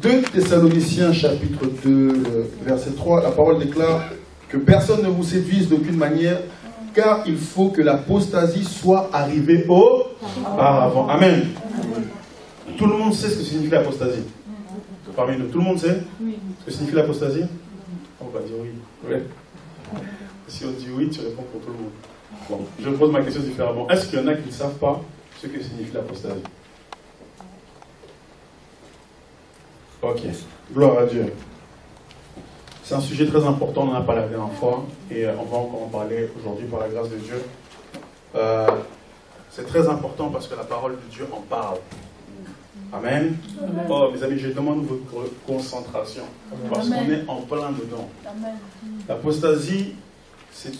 2 Thessaloniciens chapitre 2, verset 3, la parole déclare que personne ne vous séduise d'aucune manière, car il faut que l'apostasie soit arrivée auparavant. Amen. Tout le monde sait ce que signifie l'apostasie. Parmi nous, tout le monde sait ce que signifie l'apostasie? On va dire oui. Ouais. Si on dit oui, tu réponds pour tout le monde. Bon, je pose ma question différemment. Est-ce qu'il y en a qui ne savent pas ce que signifie l'apostasie? Ok, gloire à Dieu. C'est un sujet très important, on en a parlé la dernière fois, et on va encore en parler aujourd'hui par la grâce de Dieu. C'est très important parce que la parole de Dieu en parle. Amen. Oh, mes amis, je demande votre concentration, parce qu'on est en plein dedans. L'apostasie, c'est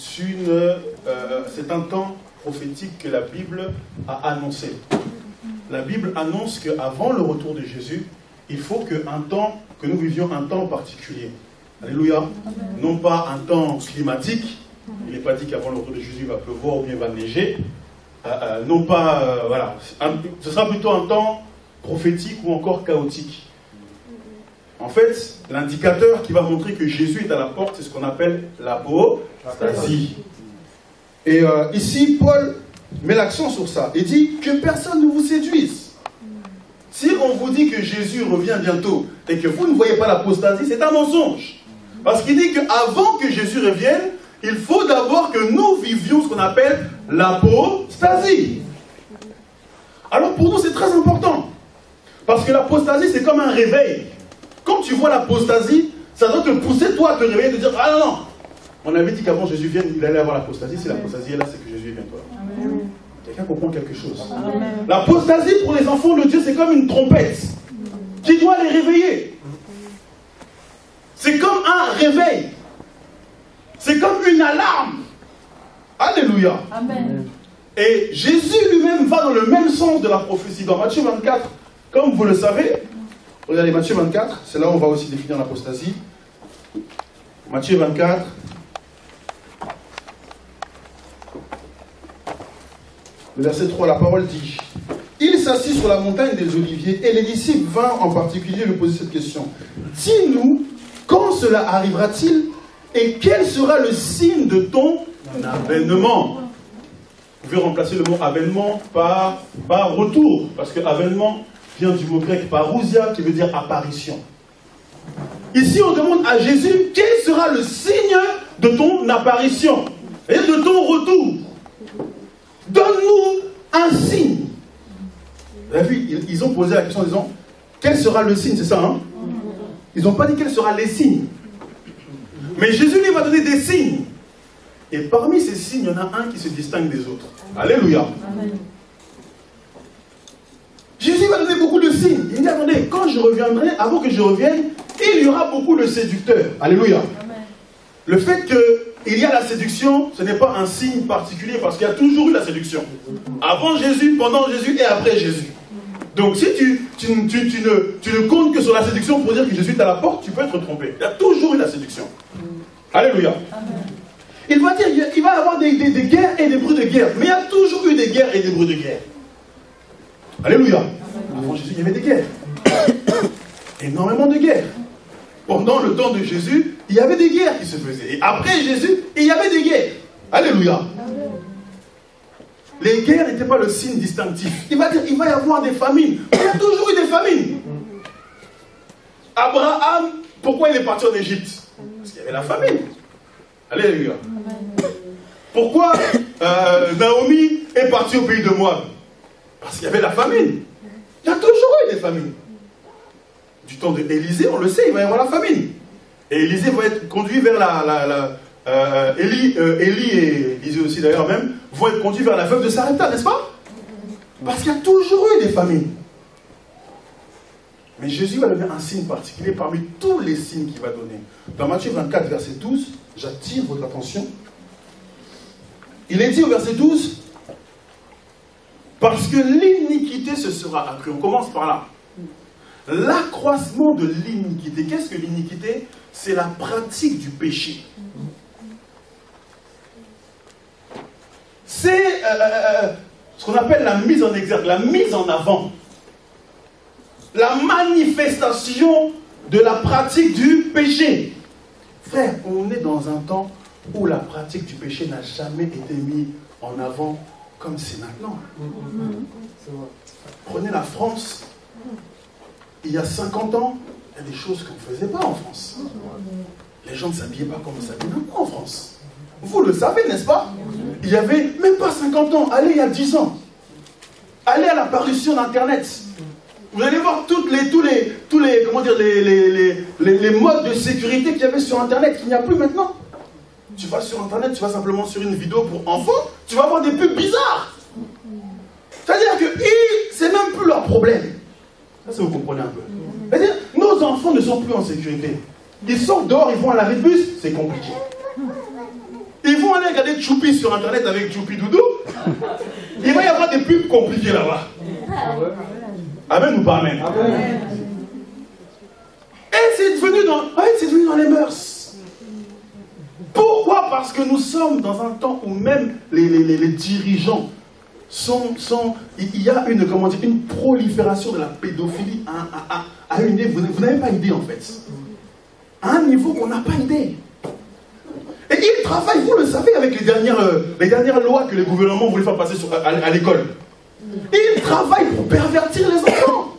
un temps prophétique que la Bible a annoncé. La Bible annonce qu'avant le retour de Jésus, il faut que nous vivions un temps particulier. Alléluia. Amen. Non pas un temps climatique. Il n'est pas dit qu'avant le retour de Jésus, il va pleuvoir ou bien il va neiger. Non pas, voilà. Ce sera plutôt un temps prophétique ou encore chaotique. En fait, l'indicateur qui va montrer que Jésus est à la porte, c'est ce qu'on appelle l'apostasie. Et ici, Paul met l'accent sur ça. Il dit que personne ne vous séduise. Si on vous dit que Jésus revient bientôt et que vous ne voyez pas l'apostasie, c'est un mensonge. Parce qu'il dit qu'avant que Jésus revienne, il faut d'abord que nous vivions ce qu'on appelle l'apostasie. Alors pour nous, c'est très important. Parce que l'apostasie, c'est comme un réveil. Quand tu vois l'apostasie, ça doit te pousser, toi, à te réveiller et te dire, ah non, non. On avait dit qu'avant Jésus vienne, il allait avoir l'apostasie. Si l'apostasie est là, c'est que Jésus est bientôt là. Quelqu'un comprend quelque chose? L'apostasie pour les enfants de Dieu, c'est comme une trompette qui doit les réveiller. C'est comme un réveil. C'est comme une alarme. Alléluia. Amen. Et Jésus lui-même va dans le même sens de la prophétie. Dans Matthieu 24, comme vous le savez, regardez Matthieu 24, c'est là où on va aussi définir l'apostasie. Matthieu 24. Le verset 3, la parole dit: il s'assit sur la montagne des Oliviers et les disciples vinrent en particulier lui poser cette question. Dis-nous, quand cela arrivera-t-il et quel sera le signe de ton avènement? Vous pouvez remplacer le mot avènement par retour, parce que avènement vient du mot grec parousia qui veut dire apparition. Ici, on demande à Jésus quel sera le signe de ton apparition et de ton retour. Donne-nous un signe. Vous avez vu, ils ont posé la question en disant quel sera le signe, c'est ça, hein? Ils n'ont pas dit quels seront les signes. Mais Jésus lui va donner des signes. Et parmi ces signes, il y en a un qui se distingue des autres. Alléluia. Amen. Jésus va donner beaucoup de signes. Il dit, attendez, quand je reviendrai, avant que je revienne, il y aura beaucoup de séducteurs. Alléluia. Amen. Le fait qu'il y a la séduction, ce n'est pas un signe particulier, parce qu'il y a toujours eu la séduction. Avant Jésus, pendant Jésus et après Jésus. Donc si tu ne comptes que sur la séduction pour dire que Jésus est à la porte, tu peux être trompé. Il y a toujours eu la séduction. Alléluia. Amen. Il va dire, il va y avoir des guerres et des bruits de guerre. Mais il y a toujours eu des guerres et des bruits de guerre. Alléluia. Amen. Avant Jésus, il y avait des guerres. Énormément de guerres. Pendant le temps de Jésus, il y avait des guerres qui se faisaient. Et après Jésus, il y avait des guerres. Alléluia. Amen. Les guerres n'étaient pas le signe distinctif. Il va dire, il va y avoir des famines. Il y a toujours eu des famines. Abraham, pourquoi il est parti en Égypte? Parce qu'il y avait la famine. Alléluia. Pourquoi Naomi est partie au pays de Moab? Parce qu'il y avait la famine. Il y a toujours eu des famines. Du temps d'Élisée, on le sait, il va y avoir la famine. Et Élisée va être conduit vers Élie et Élisée aussi d'ailleurs même, vont être conduits vers la veuve de Sarepta, n'est-ce pas? Parce qu'il y a toujours eu des famines. Mais Jésus va donner un signe particulier parmi tous les signes qu'il va donner. Dans Matthieu 24, verset 12, j'attire votre attention. Il est dit au verset 12, parce que l'iniquité se sera accrue. On commence par là. L'accroissement de l'iniquité. Qu'est-ce que l'iniquité? C'est la pratique du péché. C'est ce qu'on appelle la mise en exergue, la mise en avant. la manifestation de la pratique du péché. Frère, on est dans un temps où la pratique du péché n'a jamais été mise en avant comme c'est maintenant. Prenez la France, il y a 50 ans, il y a des choses qu'on ne faisait pas en France. Les gens ne s'habillaient pas comme on s'habille maintenant en France. Vous le savez, n'est-ce pas? Il y avait même pas 50 ans, allez il y a 10 ans. Allez à l'apparition d'Internet. Vous allez voir tous les modes de sécurité qu'il y avait sur Internet, qu'il n'y a plus maintenant. Tu vas sur Internet, tu vas simplement sur une vidéo pour enfants, tu vas voir des pubs bizarres. C'est-à-dire que c'est même plus leur problème. Ça, vous comprenez un peu. C'est-à-dire, nos enfants ne sont plus en sécurité. Ils sortent dehors, ils vont à l'arrêt de bus, c'est compliqué. Ils vont aller regarder Choupi sur Internet avec Choupi Doudou. Il va y avoir des pubs compliquées là-bas. Amen ou pas amen? Et c'est devenu dans les mœurs. Pourquoi? Parce que nous sommes dans un temps où même les dirigeants il y a une prolifération de la pédophilie à une idée. Vous n'avez pas idée en fait. À un niveau qu'on n'a pas idée. Et ils travaillent, vous le savez, avec les dernières lois que le gouvernement voulait faire passer à l'école. Ils travaillent pour pervertir les enfants.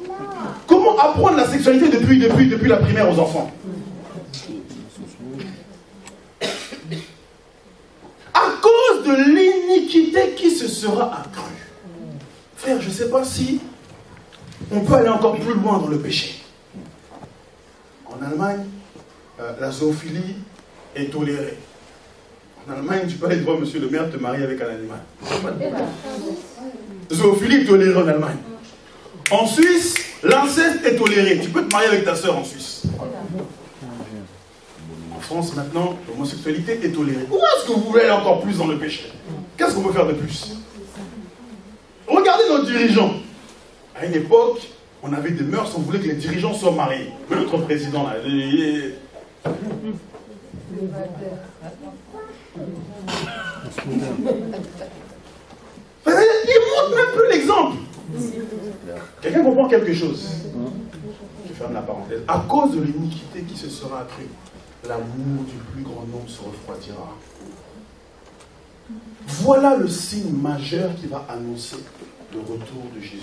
Comment apprendre la sexualité depuis la primaire aux enfants? À cause de l'iniquité qui se sera accrue. Frère, je ne sais pas si on peut aller encore plus loin dans le péché. En Allemagne, la zoophilie est tolérée. En Allemagne, tu peux aller voir monsieur le maire te marier avec un animal. Zoophilie est tolérée en Allemagne. En Suisse, l'inceste est toléré. Tu peux te marier avec ta soeur en Suisse. En France, maintenant, l'homosexualité est tolérée. Où est-ce que vous voulez aller encore plus dans le péché? Qu'est-ce qu'on peut faire de plus? Regardez nos dirigeants. À une époque, on avait des mœurs, on voulait que les dirigeants soient mariés. Mais notre président, là, il montre même plus l'exemple. Quelqu'un comprend quelque chose? Je ferme la parenthèse. À cause de l'iniquité qui se sera accrue, l'amour du plus grand nombre se refroidira. Voilà le signe majeur qui va annoncer le retour de Jésus.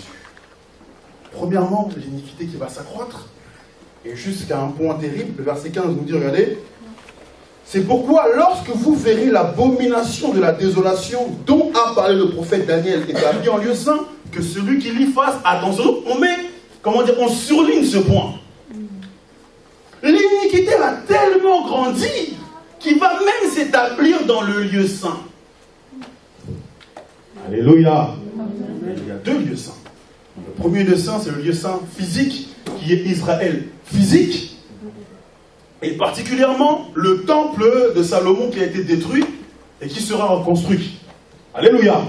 Premièrement, l'iniquité qui va s'accroître, et jusqu'à un point terrible, le verset 15 nous dit, regardez, c'est pourquoi lorsque vous verrez l'abomination de la désolation dont a parlé le prophète Daniel établi en lieu saint, que celui qui l'y fasse attention. On surligne ce point. L'iniquité va tellement grandir qu'il va même s'établir dans le lieu saint. Alléluia. Il y a deux lieux saints. Le premier lieu saint, c'est le lieu saint physique, qui est Israël physique. Et particulièrement le temple de Salomon qui a été détruit et qui sera reconstruit. Alléluia.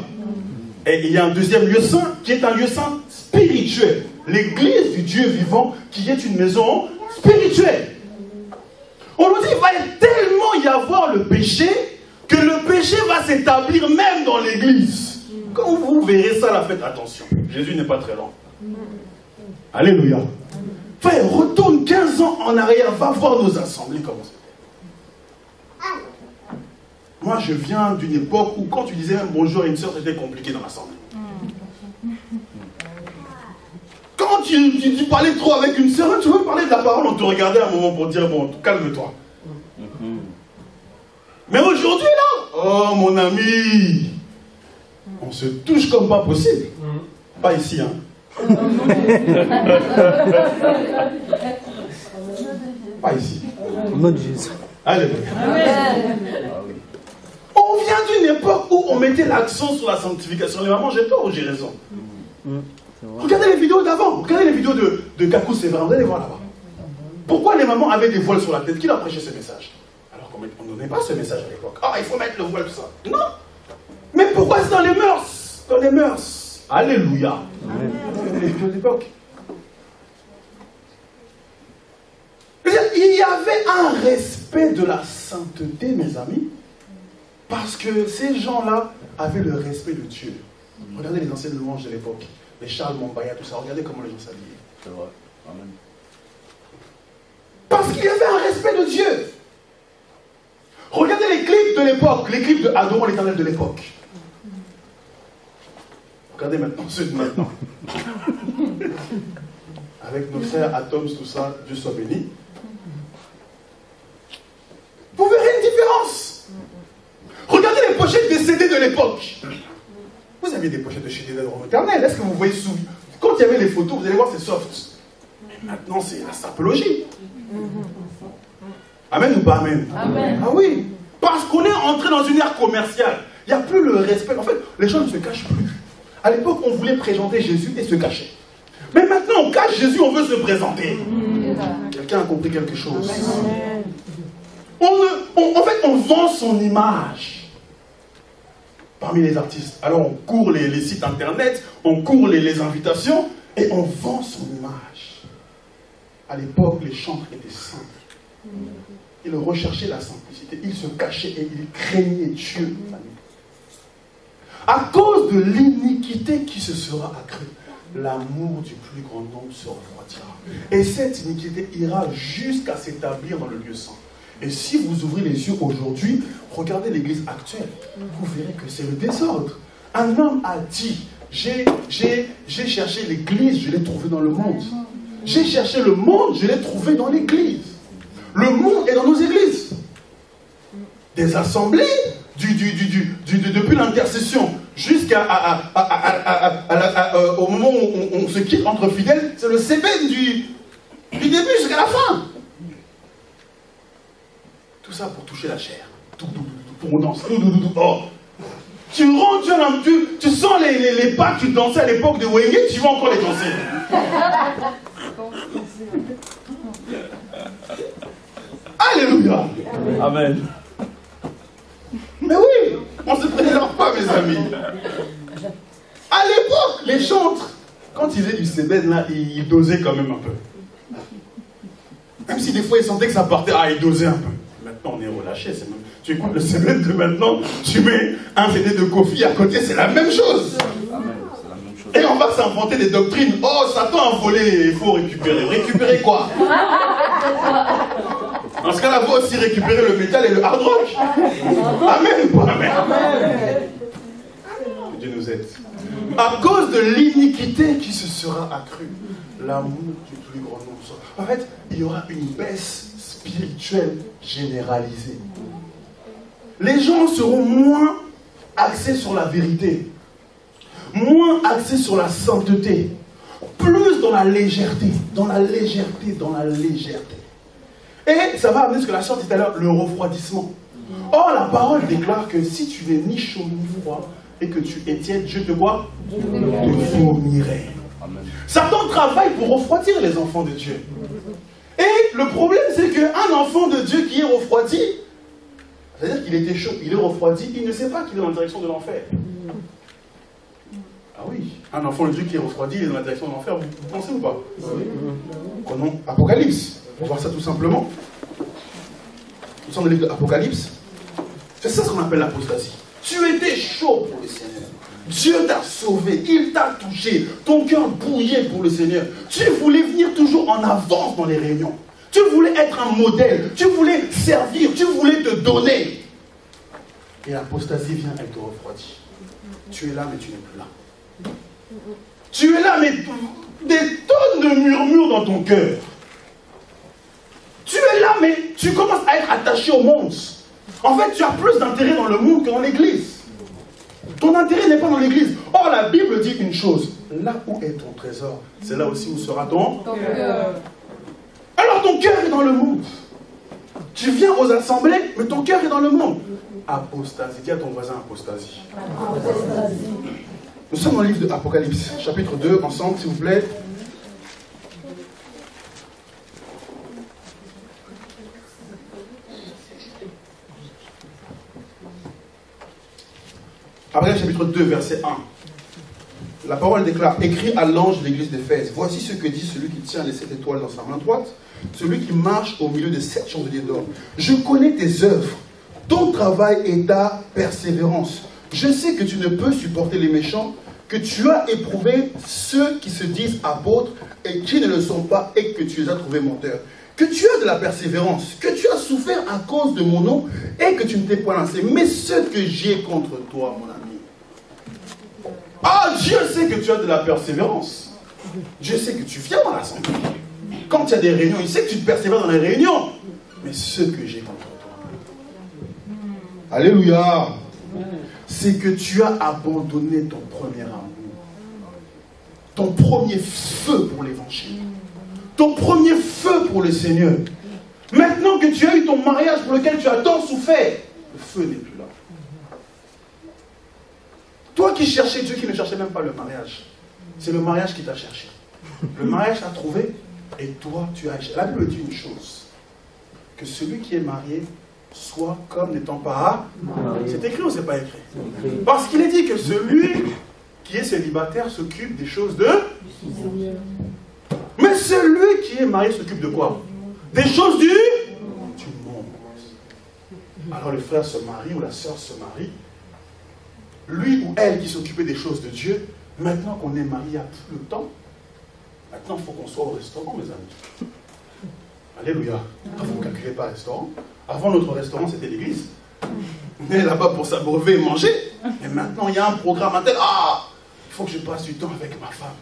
Et il y a un deuxième lieu saint qui est un lieu saint spirituel. L'église du Dieu vivant qui est une maison spirituelle. On nous dit qu'il va tellement y avoir le péché que le péché va s'établir même dans l'église. Quand vous verrez ça, faites attention. Jésus n'est pas très lent. Alléluia. Frère, retourne 15 ans en arrière, va voir nos assemblées comment c'est. Moi, je viens d'une époque où quand tu disais même bonjour à une soeur, c'était compliqué dans l'assemblée. Quand tu parlais trop avec une soeur, tu veux parler de la parole, on te regardait un moment pour dire, bon, calme-toi. Mais aujourd'hui, là, oh mon ami, on se touche comme pas possible. Pas ici, hein. Pas ici. Alléluia. On vient d'une époque où on mettait l'accent sur la sanctification. Les mamans, j'ai tort ou j'ai raison? Regardez les vidéos d'avant. Regardez les vidéos de Kakou Séverin. Vous allez voir là-bas. Pourquoi les mamans avaient des voiles sur la tête? Qui leur prêchait ce message? Alors qu'on ne donnait pas ce message à l'époque. Ah, il faut mettre le voile, tout ça. Non. Mais pourquoi c'est dans les mœurs? Dans les mœurs. Alléluia. Les vidéos d'époque. Il y avait un respect de la sainteté, mes amis, parce que ces gens-là avaient le respect de Dieu. Regardez les anciennes louanges de l'époque, les Charles Mombaya, tout ça. Regardez comment les gens s'habillaient. Parce qu'il y avait un respect de Dieu. Regardez les clips de l'époque, les clips de Adorons l'Éternel de l'époque. Regardez maintenant ceux de maintenant. Avec nos frères Atoms, tout ça, Dieu soit béni. Vous verrez une différence. Regardez les pochettes des CD de l'époque. Vous aviez des pochettes de CD d'Adorons l'Éternel. Est-ce que vous voyez sous... Quand il y avait les photos, vous allez voir, c'est soft. Mais maintenant, c'est la sapologie. Amen ou pas amen? Amen. Ah oui. Parce qu'on est entré dans une ère commerciale. Il n'y a plus le respect. En fait, les gens ne se cachent plus. À l'époque, on voulait présenter Jésus et se cacher. Mais maintenant, on cache Jésus, on veut se présenter. Quelqu'un a compris quelque chose? En fait, on vend son image parmi les artistes. Alors, on court les sites internet, on court les invitations et on vend son image. À l'époque, les chantres étaient simples. Ils recherchaient la simplicité. Ils se cachaient et ils craignaient Dieu. À cause de l'iniquité qui se sera accrue, l'amour du plus grand nombre se refroidira. Et cette iniquité ira jusqu'à s'établir dans le lieu saint. Et si vous ouvrez les yeux aujourd'hui, regardez l'église actuelle, vous verrez que c'est le désordre. Un homme a dit, j'ai cherché l'église, je l'ai trouvé dans le monde. J'ai cherché le monde, je l'ai trouvé dans l'église. Le monde est dans nos églises. Des assemblées, depuis l'intercession au moment où on se quitte entre fidèles, c'est le sébène du début jusqu'à la fin. Tout ça pour toucher la chair. Pour on danse. Oh. Tu rentres, tu sens les pas que tu dansais à l'époque de Wenge, tu vas encore les danser. Alléluia. Amen. Mais oui, on ne se préserve pas, mes amis. À l'époque, les chantres, quand ils faisaient du sébène, là, ils dosaient quand même un peu. Même si des fois ils sentaient que ça partait, ils dosaient un peu. Maintenant, on est relâché. Tu écoutes le sébène de maintenant, tu mets un CD de Kofi à côté, c'est la même chose. Et on va s'inventer des doctrines. Oh, Satan a volé, il faut récupérer. Récupérer quoi? Dans ce cas-là, il faut aussi récupérer le métal et le hard rock. Amen ou pas amen? Dieu nous aide. À cause de l'iniquité qui se sera accrue, l'amour du plus grand nombre. En fait, il y aura une baisse spirituelle généralisée. Les gens seront moins axés sur la vérité, moins axés sur la sainteté, plus dans la légèreté, dans la légèreté, dans la légèreté. Et ça va amener ce que la sœur dit tout à l'heure, le refroidissement. Or, la parole déclare que si tu n'es ni chaud ni froid et que tu es tiède, Dieu te quoi? Te fournirait. Satan travaille pour refroidir les enfants de Dieu. Et le problème, c'est qu'un enfant de Dieu qui est refroidi, c'est-à-dire qu'il était chaud, il est refroidi, il ne sait pas qu'il est dans la direction de l'enfer. Ah oui, un enfant de Dieu qui est refroidi, il est dans la direction de l'enfer, vous pensez ou pas? Prenons Apocalypse. On va voir ça tout simplement. Nous sommes dans le livre de l'Apocalypse. C'est ça ce qu'on appelle l'apostasie. Tu étais chaud pour le Seigneur. Dieu t'a sauvé, il t'a touché. Ton cœur bouillait pour le Seigneur. Tu voulais venir toujours en avance dans les réunions. Tu voulais être un modèle. Tu voulais servir. Tu voulais te donner. Et l'apostasie vient, elle te refroidit. Tu es là, mais tu n'es plus là. Tu es là, mais des tonnes de murmures dans ton cœur. Tu es là, mais tu commences à être attaché au monde. En fait, tu as plus d'intérêt dans le monde que dans l'église. Ton intérêt n'est pas dans l'église. Or, la Bible dit une chose. Là où est ton trésor, c'est là aussi où sera ton cœur. Alors, ton cœur est dans le monde. Tu viens aux assemblées, mais ton cœur est dans le monde. Apostasie. Dis à ton voisin apostasie. Nous sommes dans le livre de l'Apocalypse, chapitre 2, ensemble, s'il vous plaît. Apocalypse chapitre 2, verset 1. La parole déclare, écrit à l'ange de l'église d'Éphèse, voici ce que dit celui qui tient les 7 étoiles dans sa main droite, celui qui marche au milieu des 7 chandeliers d'or. Je connais tes œuvres, ton travail et ta persévérance. Je sais que tu ne peux supporter les méchants, que tu as éprouvé ceux qui se disent apôtres et qui ne le sont pas, et que tu les as trouvés menteurs. Que tu as de la persévérance, que tu as souffert à cause de mon nom, et que tu ne t'es point lancé. Mais ce que j'ai contre toi, mon ami. Ah, Dieu sait que tu as de la persévérance. Dieu sait que tu viens dans l'assemblée. Quand il y a des réunions, il sait que tu te persévères dans les réunions. Mais ce que j'ai contre toi. Alléluia. C'est que tu as abandonné ton premier amour. Ton premier feu pour l'évangile. Ton premier feu pour le Seigneur. Maintenant que tu as eu ton mariage pour lequel tu as tant souffert, le feu n'est plus là. Toi qui cherchais Dieu, qui ne cherchait même pas le mariage, c'est le mariage qui t'a cherché. Le mariage t'a trouvé et toi tu as cherché. La Bible dit une chose, que celui qui est marié soit comme n'étant pas marié. C'est écrit ou c'est pas écrit? Parce qu'il est dit que celui qui est célibataire s'occupe des choses de... Mais celui qui est marié s'occupe de quoi? Des choses du monde. Alors le frère se marie ou la sœur se marie. Lui ou elle qui s'occupait des choses de Dieu, maintenant qu'on est marié à tout le temps, maintenant il faut qu'on soit au restaurant, mes amis. Alléluia. Vous ne calculez pas restaurant. Avant, notre restaurant, c'était l'église. On est là-bas pour s'abreuver et manger. Et maintenant, il y a un programme à tel. Ah, il faut que je passe du temps avec ma femme.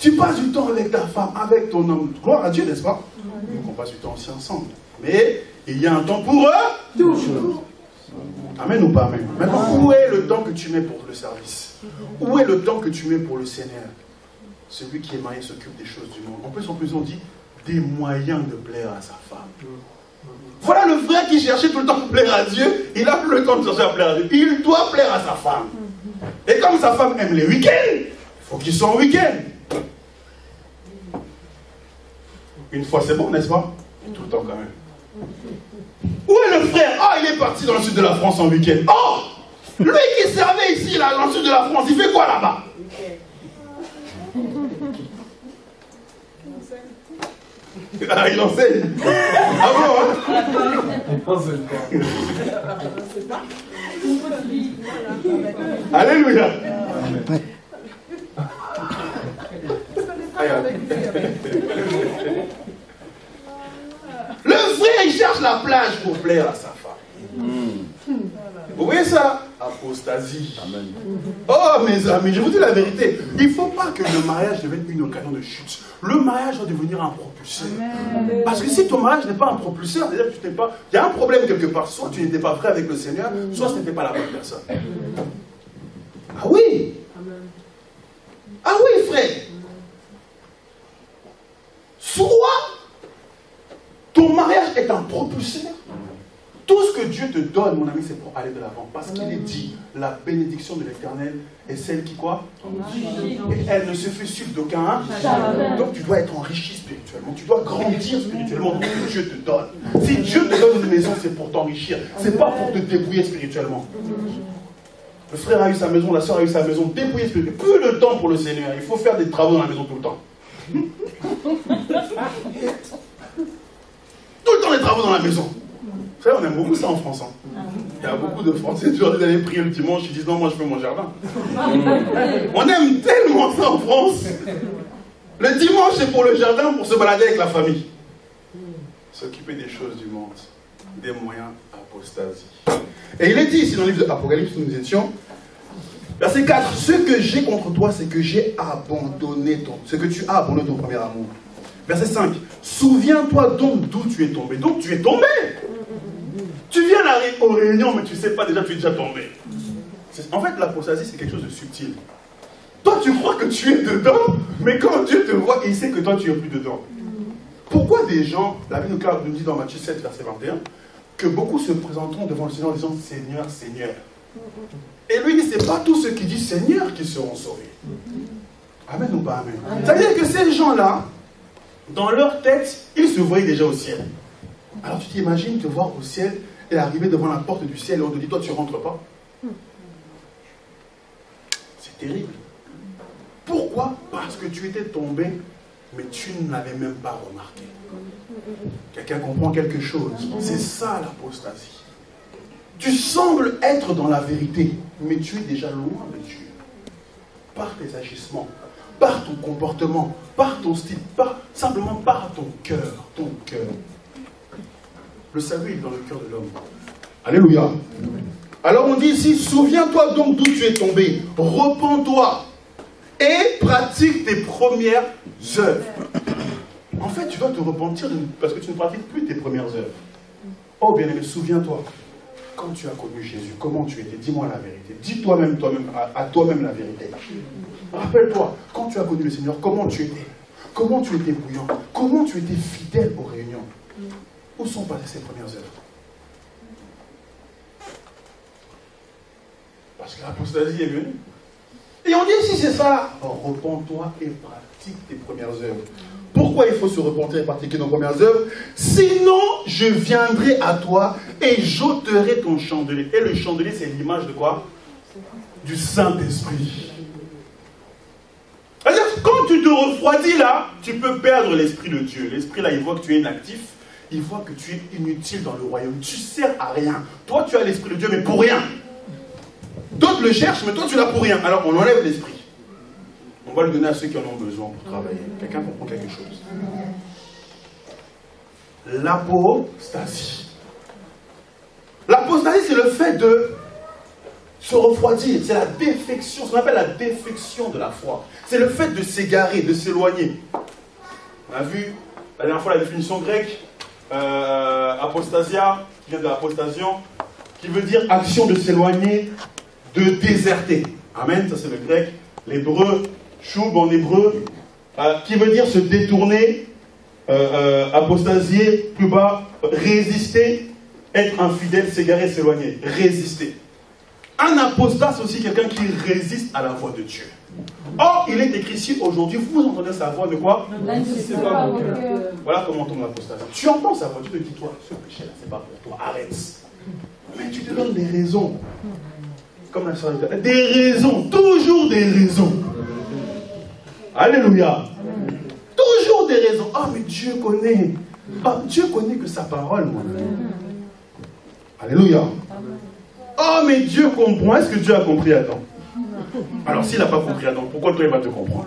Tu passes du temps avec ta femme, avec ton homme. Gloire à Dieu, n'est-ce pas? Donc on passe du temps aussi ensemble. Mais il y a un temps pour eux. Toujours. Amen ou pas amen? Maintenant, où est le temps que tu mets pour le service? Où est le temps que tu mets pour le Seigneur? Celui qui est marié s'occupe des choses du monde. En plus on dit des moyens de plaire à sa femme. Voilà le frère qui cherchait tout le temps à plaire à Dieu. Il n'a plus le temps de chercher à plaire à Dieu. Il doit plaire à sa femme. Et comme sa femme aime les week-ends, il faut qu'il soit en week-end. Une fois c'est bon, n'est-ce pas? Tout le temps quand même. Où est le frère? Ah, il est parti dans le sud de la France en week-end. Oh, lui qui servait ici, là, dans le sud de la France, il fait quoi là-bas? Ah, il enseigne. Ah bon, hein? Alléluia. Le frère, il cherche la plage pour plaire à sa femme. Vous voyez ça? Apostasie. Amen. Oh mes amis, je vous dis la vérité. Il ne faut pas que le mariage devienne une occasion de chute. Le mariage doit devenir un propulseur. Amen. Parce que si ton mariage n'est pas un propulseur, c'est-à-dire que tu n'es pas... Il y a un problème quelque part. Soit tu n'étais pas vrai avec le Seigneur, soit ce n'était pas la bonne personne. Ah oui. Ah oui, frère. Soit ton mariage est un propulseur. Tout ce que Dieu te donne, mon ami, c'est pour aller de l'avant. Parce qu'il est dit, la bénédiction de l'Éternel est celle qui quoi? Et elle ne se fait suivre d'aucun. Donc tu dois être enrichi spirituellement. Tu dois grandir spirituellement. Donc Dieu te donne. Si Dieu te donne une maison, c'est pour t'enrichir. C'est pas pour te débrouiller spirituellement. Le frère a eu sa maison, la soeur a eu sa maison. Débrouiller spirituellement. Plus de temps pour le Seigneur. Il faut faire des travaux dans la maison tout le temps. Tout le temps des travaux dans la maison. Vous savez, on aime beaucoup ça en France. Hein. Il y a beaucoup de Français qui allaient prier le dimanche, ils disent non, moi je fais mon jardin. On aime tellement ça en France. Le dimanche, c'est pour le jardin, pour se balader avec la famille. S'occuper des choses du monde, des moyens apostasie. Et il est dit ici dans le livre de l'Apocalypse où nous étions, verset 4, ce que j'ai contre toi, c'est que j'ai abandonné ce que tu as abandonné ton premier amour. Verset 5, souviens-toi donc d'où tu es tombé. Donc tu es tombé. Tu viens aux réunions, mais tu ne sais pas déjà, tu es déjà tombé. En fait, l'apostasie, c'est quelque chose de subtil. Toi, tu crois que tu es dedans, mais quand Dieu te voit, il sait que toi, tu n'es plus dedans. Pourquoi des gens, la Bible nous dit dans Matthieu 7, verset 21, que beaucoup se présenteront devant le Seigneur en disant « Seigneur, Seigneur ». Et lui, il dit, ce n'est pas tous ceux qui disent « Seigneur » qui seront sauvés. Amen ou pas amen? C'est-à-dire que ces gens-là, dans leur tête, ils se voyaient déjà au ciel. Alors tu t'imagines te voir au ciel et arriver devant la porte du ciel et on te dit, toi tu ne rentres pas. C'est terrible. Pourquoi? Parce que tu étais tombé, mais tu ne l'avais même pas remarqué. Quelqu'un comprend quelque chose? C'est ça l'apostasie. Tu sembles être dans la vérité, mais tu es déjà loin de Dieu. par tes agissements, par ton comportement, par ton style, simplement par ton cœur, ton cœur. Le salut est dans le cœur de l'homme. Alléluia. Alors on dit ici, souviens-toi donc d'où tu es tombé, repens-toi et pratique tes premières œuvres. En fait, tu dois te repentir parce que tu ne pratiques plus tes premières œuvres. Oh bien-aimé, souviens-toi, quand tu as connu Jésus, comment tu étais? Dis-moi la vérité. Dis toi-même, à toi-même la vérité. Rappelle-toi, quand tu as connu le Seigneur, comment tu étais? Comment tu étais bouillant? Comment tu étais fidèle aux réunions? Où sont passées ces premières œuvres? Parce que l'apostasie est venue. Et on dit si c'est ça, repens-toi et pratique tes premières œuvres. Pourquoi il faut se repentir et pratiquer nos premières œuvres? Sinon, je viendrai à toi et j'ôterai ton chandelier. Et le chandelier, c'est l'image de quoi? Du Saint-Esprit. C'est-à-dire, quand tu te refroidis là, tu peux perdre l'Esprit de Dieu. L'Esprit là, il voit que tu es inactif, il voit que tu es inutile dans le royaume. Tu ne sers à rien. Toi, tu as l'Esprit de Dieu, mais pour rien. D'autres le cherchent, mais toi, tu l'as pour rien. Alors, on enlève l'Esprit. On va le donner à ceux qui en ont besoin pour travailler. Quelqu'un comprend quelque chose? L'apostasie. L'apostasie, c'est le fait de se refroidir. C'est la défection. Ce qu'on appelle la défection de la foi. C'est le fait de s'égarer, de s'éloigner. On a vu la dernière fois la définition grecque. Apostasia, qui vient de l'apostasion, qui veut dire action de s'éloigner, de déserter. Amen, ça c'est le grec. L'hébreu, choub en hébreu, qui veut dire se détourner, apostasier, plus bas, résister, être infidèle, s'égarer, s'éloigner, résister. Un apostat, c'est aussi quelqu'un qui résiste à la voix de Dieu. Or, il est écrit ici aujourd'hui, vous entendez sa voix de quoi? Voilà comment on tombe l'apostasie. Tu entends sa voix, tu te dis, toi, ce péché-là, c'est pas pour toi, arrête. Mais tu te donnes des raisons. Comme la soeur dit, des raisons, toujours des raisons. Alléluia. Toujours des raisons. Ah, mais Dieu connaît. Ah, Dieu connaît que sa parole, moi. Alléluia. Ah, mais Dieu comprend. Est-ce que Dieu a compris Adam? Alors, s'il n'a pas compris Adam, pourquoi toi, il va te comprendre?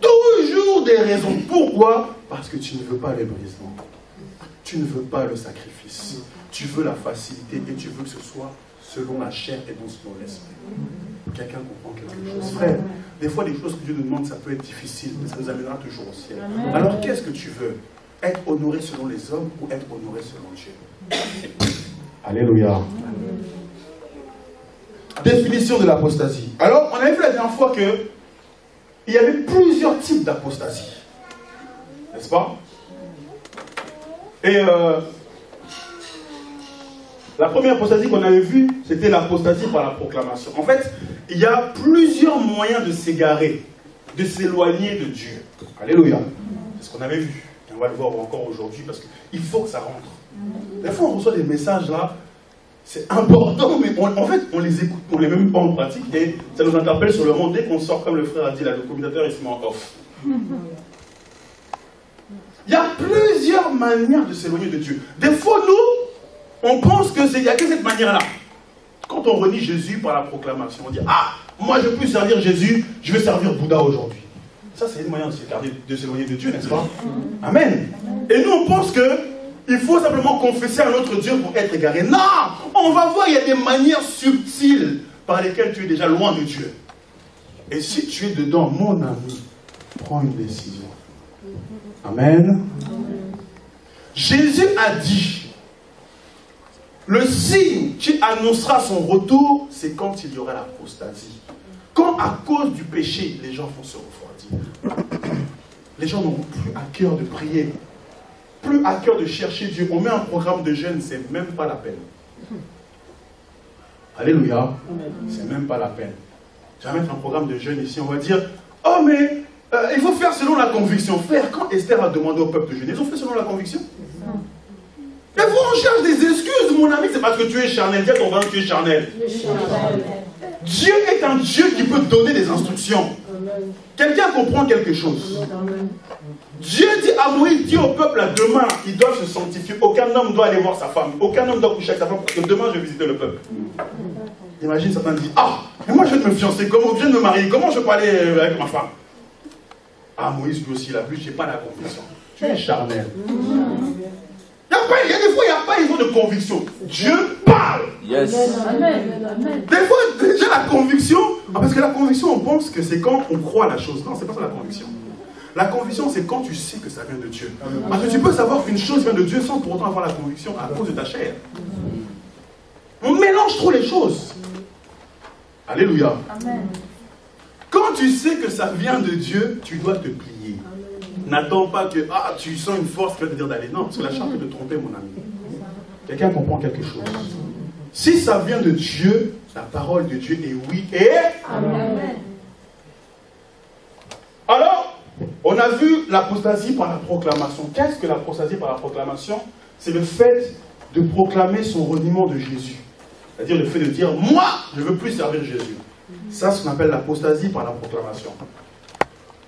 Toujours des raisons. Pourquoi? Parce que tu ne veux pas les brisements. Tu ne veux pas le sacrifice. Tu veux la facilité et tu veux que ce soit selon la chair et non selon l'esprit. Quelqu'un comprend quelque chose? Frère, des fois, les choses que Dieu nous demande, ça peut être difficile, mais ça nous amènera toujours au ciel. Alors, qu'est-ce que tu veux? Être honoré selon les hommes ou être honoré selon Dieu? Alléluia. Définition de l'apostasie. Alors, on avait vu la dernière fois qu'il y avait plusieurs types d'apostasie. N'est-ce pas? Et la première apostasie qu'on avait vue, c'était l'apostasie par la proclamation. En fait, il y a plusieurs moyens de s'égarer, de s'éloigner de Dieu. Alléluia. C'est ce qu'on avait vu. Et on va le voir encore aujourd'hui parce qu'il faut que ça rentre. Des fois, on reçoit des messages là, c'est important, mais en fait, on les écoute, on les met même pas en pratique et ça nous interpelle sur le monde. Dès qu'on sort, comme le frère a dit, là, le communicateur, il se met en off. Il y a plusieurs manières de s'éloigner de Dieu. Des fois, nous, on pense qu'il n'y a que cette manière-là. Quand on renie Jésus par la proclamation, on dit, ah, moi je peux servir Jésus, je vais servir Bouddha aujourd'hui. Ça, c'est une manière de s'éloigner de Dieu, n'est-ce pas? Amen. Et nous, on pense qu'il faut simplement confesser à notre Dieu pour être égaré. Non! On va voir, il y a des manières subtiles par lesquelles tu es déjà loin de Dieu. Et si tu es dedans, mon ami, prends une décision. Amen. Jésus a dit, le signe qui annoncera son retour, c'est quand il y aura l'apostasie. Quand à cause du péché, les gens vont se refroidir. Les gens n'auront plus à cœur de prier, plus à cœur de chercher Dieu. On met un programme de jeûne, c'est même pas la peine. Alléluia. C'est même pas la peine. Tu vas mettre un programme de jeûne ici, on va dire, oh mais il faut faire selon la conviction. Frère, quand Esther a demandé au peuple de jeûner, ils ont fait selon la conviction. Et vous, on cherche des excuses, mon ami, c'est parce que tu es charnel. Dis à ton voisin, tu es charnel. Dieu est un Dieu qui peut donner des instructions. Quelqu'un comprend quelque chose. Dieu dit à Moïse, dit au peuple, là, demain, ils doivent se sanctifier. Aucun homme doit aller voir sa femme. Aucun homme doit coucher avec sa femme, parce que demain, je vais visiter le peuple. Imagine, certains disent, ah, Et moi, je viens de me fiancer, je viens de me marier, comment je peux aller avec ma femme? Ah, Moïse, lui aussi, il a vu, je n'ai pas la conviction. Tu es charnel. Il y a des fois, il n'y a pas besoin de conviction. Dieu parle. Yes. Amen. Des fois, déjà la conviction, parce que la conviction, on pense que c'est quand on croit la chose. Non, c'est pas ça la conviction. La conviction, c'est quand tu sais que ça vient de Dieu. Parce que tu peux savoir qu'une chose vient de Dieu sans pour autant avoir la conviction à cause de ta chair. On mélange trop les choses. Alléluia. Amen. Quand tu sais que ça vient de Dieu, tu dois te plier. N'attends pas que tu sens une force qui va te dire d'aller. Non, parce que la chair peut te tromper, mon ami. Quelqu'un comprend quelque chose. Si ça vient de Dieu, la parole de Dieu est oui et Amen. Alors, on a vu l'apostasie par la proclamation. Qu'est-ce que l'apostasie par la proclamation? C'est le fait de proclamer son reniement de Jésus. C'est-à-dire le fait de dire, moi, je ne veux plus servir Jésus. Ça, c'est ce qu'on appelle l'apostasie par la proclamation.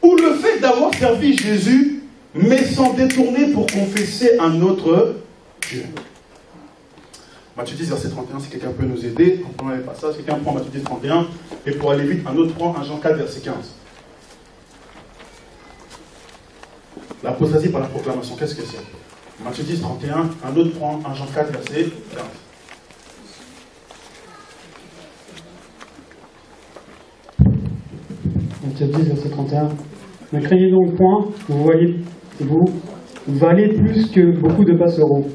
Ou le fait d'avoir servi Jésus, mais sans détourner pour confesser un autre Dieu. Matthieu 10, verset 31, si quelqu'un peut nous aider, on prend les passages, quelqu'un prend Matthieu 10, 31, et pour aller vite, un autre prend 1 Jean 4, verset 15. L'apostasie par la proclamation, qu'est-ce que c'est? Matthieu 10, 31, un autre prend 1 Jean 4, verset 15. Matthieu 10, verset 31. Ne craignez donc point, vous valez plus que beaucoup de passereaux.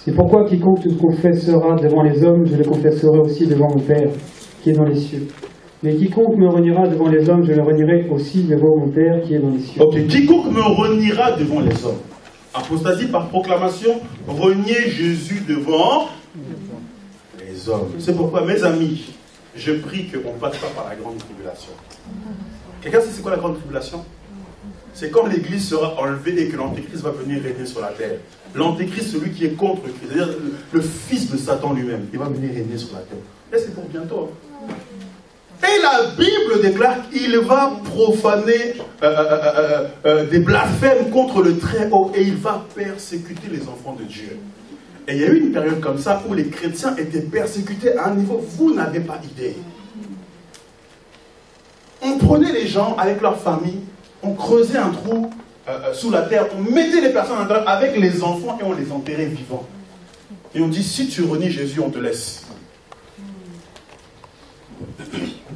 C'est pourquoi quiconque te confessera devant les hommes, je le confesserai aussi devant mon Père, qui est dans les cieux. Mais quiconque me reniera devant les hommes, je le renierai aussi devant mon Père, qui est dans les cieux. Ok, quiconque me reniera devant les hommes. Apostasie par proclamation, renier Jésus devant les hommes. C'est pourquoi, mes amis, je prie qu'on ne passe pas par la grande tribulation. Quelqu'un sait c'est quoi la grande tribulation? C'est quand l'Église sera enlevée et que l'Antéchrist va venir régner sur la terre. L'Antéchrist, celui qui est contre Christ, c'est-à-dire le fils de Satan lui-même, il va venir régner sur la terre. Et c'est pour bientôt. Et la Bible déclare qu'il va profaner des blasphèmes contre le Très-Haut et il va persécuter les enfants de Dieu. Et il y a eu une période comme ça où les chrétiens étaient persécutés à un niveau, vous n'avez pas idée. On prenait les gens avec leur famille, on creusait un trou sous la terre, on mettait les personnes à l'intérieur avec les enfants et on les enterrait vivants. Et on dit, si tu renies Jésus, on te laisse.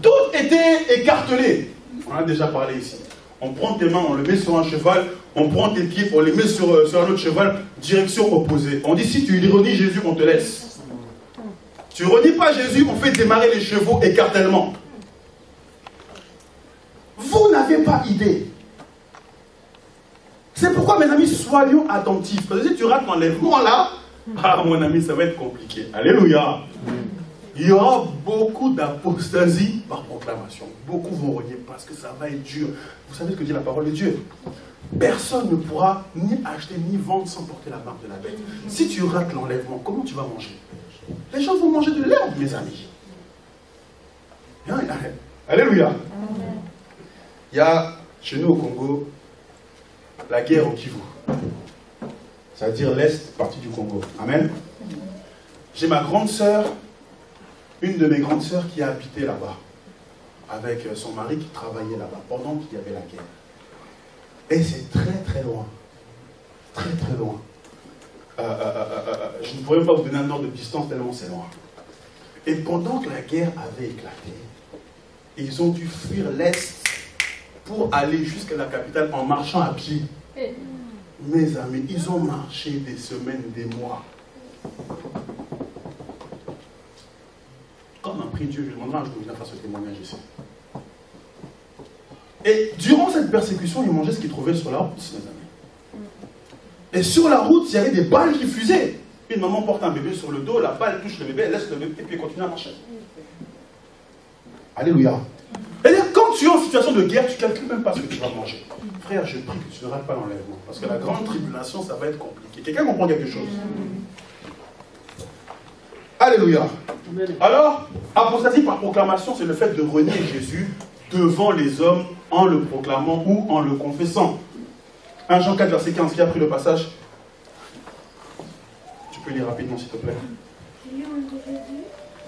D'autres étaient écartelés. On en a déjà parlé ici. On prend tes mains, on le met sur un cheval, on prend tes pieds, on les met sur un autre cheval, direction opposée. On dit, si tu renies Jésus, on te laisse. Tu renies pas Jésus, on fait démarrer les chevaux, écartèlement. Vous n'avez pas idée. C'est pourquoi, mes amis, soyons attentifs. Parce que si tu rates l'enlèvement là, mon ami, ça va être compliqué. Alléluia. Il y aura beaucoup d'apostasie par proclamation. Beaucoup vont renier parce que ça va être dur. Vous savez ce que dit la parole de Dieu? Personne ne pourra ni acheter ni vendre sans porter la marque de la bête. Si tu rates l'enlèvement, comment tu vas manger? Les gens vont manger de l'herbe, mes amis. Alléluia. Il y a chez nous au Congo la guerre au Kivu. C'est-à-dire l'Est, partie du Congo. Amen. J'ai ma grande sœur, une de mes grandes sœurs qui a habité là-bas, avec son mari qui travaillait là-bas, pendant qu'il y avait la guerre. Et c'est très très loin. Très très loin. Je ne pourrais pas vous donner un ordre de distance tellement c'est loin. Et pendant que la guerre avait éclaté, ils ont dû fuir l'Est pour aller jusqu'à la capitale en marchant à pied. Mes amis, ils ont marché des semaines, des mois. Quand on a pris Dieu, je demanderai un jour de faire ce témoignage ici. Et durant cette persécution, ils mangeaient ce qu'ils trouvaient sur la route, mes amis. Et sur la route, il y avait des balles qui fusaient. Une maman porte un bébé sur le dos, la balle touche le bébé, elle laisse le bébé et puis elle continue à marcher. Alléluia. C'est-à-dire, quand tu es en situation de guerre, tu ne calcules même pas ce que tu vas manger. Frère, je prie que tu ne rates pas l'enlèvement. Parce que la grande tribulation, ça va être compliqué. Quelqu'un comprend quelque chose? Alléluia. Alors, apostasie par proclamation, c'est le fait de renier Jésus devant les hommes en le proclamant ou en le confessant. 1 Jean 4, verset 15, qui a pris le passage? Tu peux lire rapidement, s'il te plaît.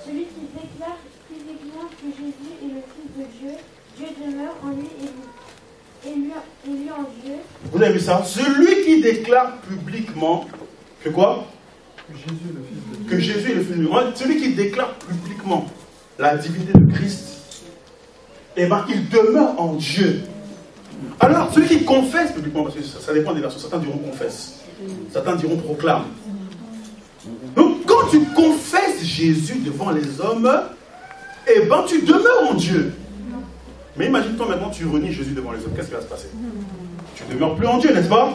Celui qui que Jésus est le Fils de Dieu, Dieu demeure en lui et lui en Dieu. Vous avez vu ça? Celui qui déclare publiquement que quoi? Que Jésus est le Fils de Dieu. Celui qui déclare publiquement la divinité de Christ, eh bien, il demeure en Dieu. Alors, celui qui confesse publiquement, parce que ça dépend des versions, certains diront confesse, certains diront proclame. Donc, quand tu confesses Jésus devant les hommes, eh bien, tu demeures en Dieu. Mais imagine-toi maintenant, tu renies Jésus devant les hommes, qu'est-ce qui va se passer? Tu ne demeures plus en Dieu, n'est-ce pas?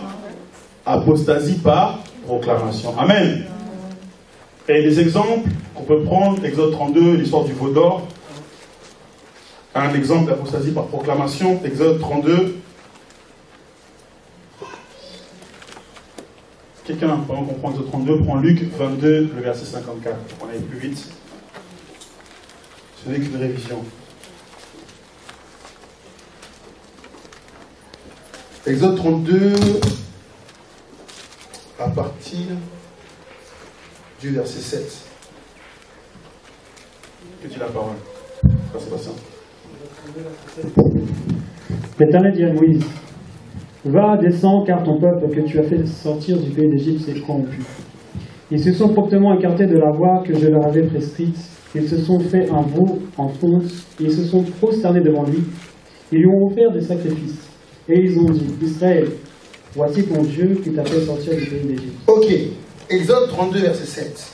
Apostasie par proclamation. Amen. Et des exemples qu'on peut prendre, Exode 32, l'histoire du veau d'or. Un exemple d'apostasie par proclamation, Exode 32. Quelqu'un, pendant qu'on prend Exode 32, prend Luc 22, le verset 54, pour qu'on aille plus vite. Ce n'est qu'une révision. Exode 32, à partir du verset 7. Que dit la parole? Sébastien. L'Éternel dit à Moïse, va, descends, car ton peuple que tu as fait sortir du pays d'Égypte s'est corrompu. Ils se sont promptement écartés de la voie que je leur avais prescrite. Ils se sont fait un veau en fonte. Ils se sont prosternés devant lui. Ils lui ont offert des sacrifices. Et ils ont dit, Israël, voici ton Dieu qui t'a fait sortir du pays d'Égypte. Ok, Exode 32, verset 7.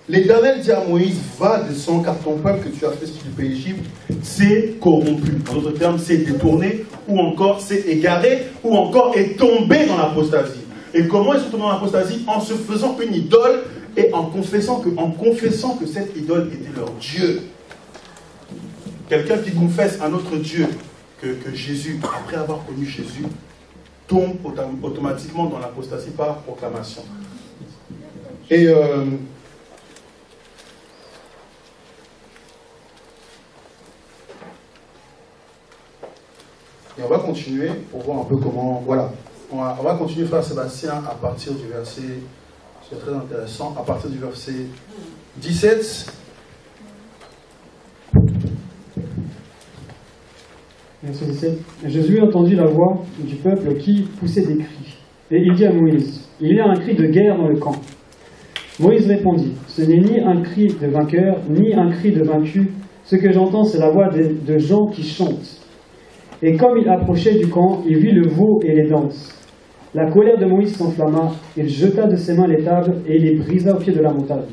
L'Éternel dit à Moïse, va, descends, car ton peuple que tu as fait sortir du pays d'Égypte s'est corrompu. En d'autres termes, s'est détourné, ou encore s'est égaré, ou encore est tombé dans l'apostasie. Et comment ils sont tombés dans l'apostasie? En se faisant une idole et en confessant que cette idole était leur Dieu. Quelqu'un qui confesse un autre Dieu que Jésus, après avoir connu Jésus, tombe automatiquement dans l'apostasie par proclamation. Et on va continuer pour voir un peu comment... Voilà. On va continuer, frère Sébastien, à partir du verset... C'est très intéressant. À partir du verset 17... Verset 17. Jésus entendit la voix du peuple qui poussait des cris. Et il dit à Moïse, il y a un cri de guerre dans le camp. Moïse répondit, ce n'est ni un cri de vainqueur, ni un cri de vaincu. Ce que j'entends, c'est la voix de gens qui chantent. Et comme il approchait du camp, il vit le veau et les danses. La colère de Moïse s'enflamma, il jeta de ses mains les tables et les brisa au pied de la montagne.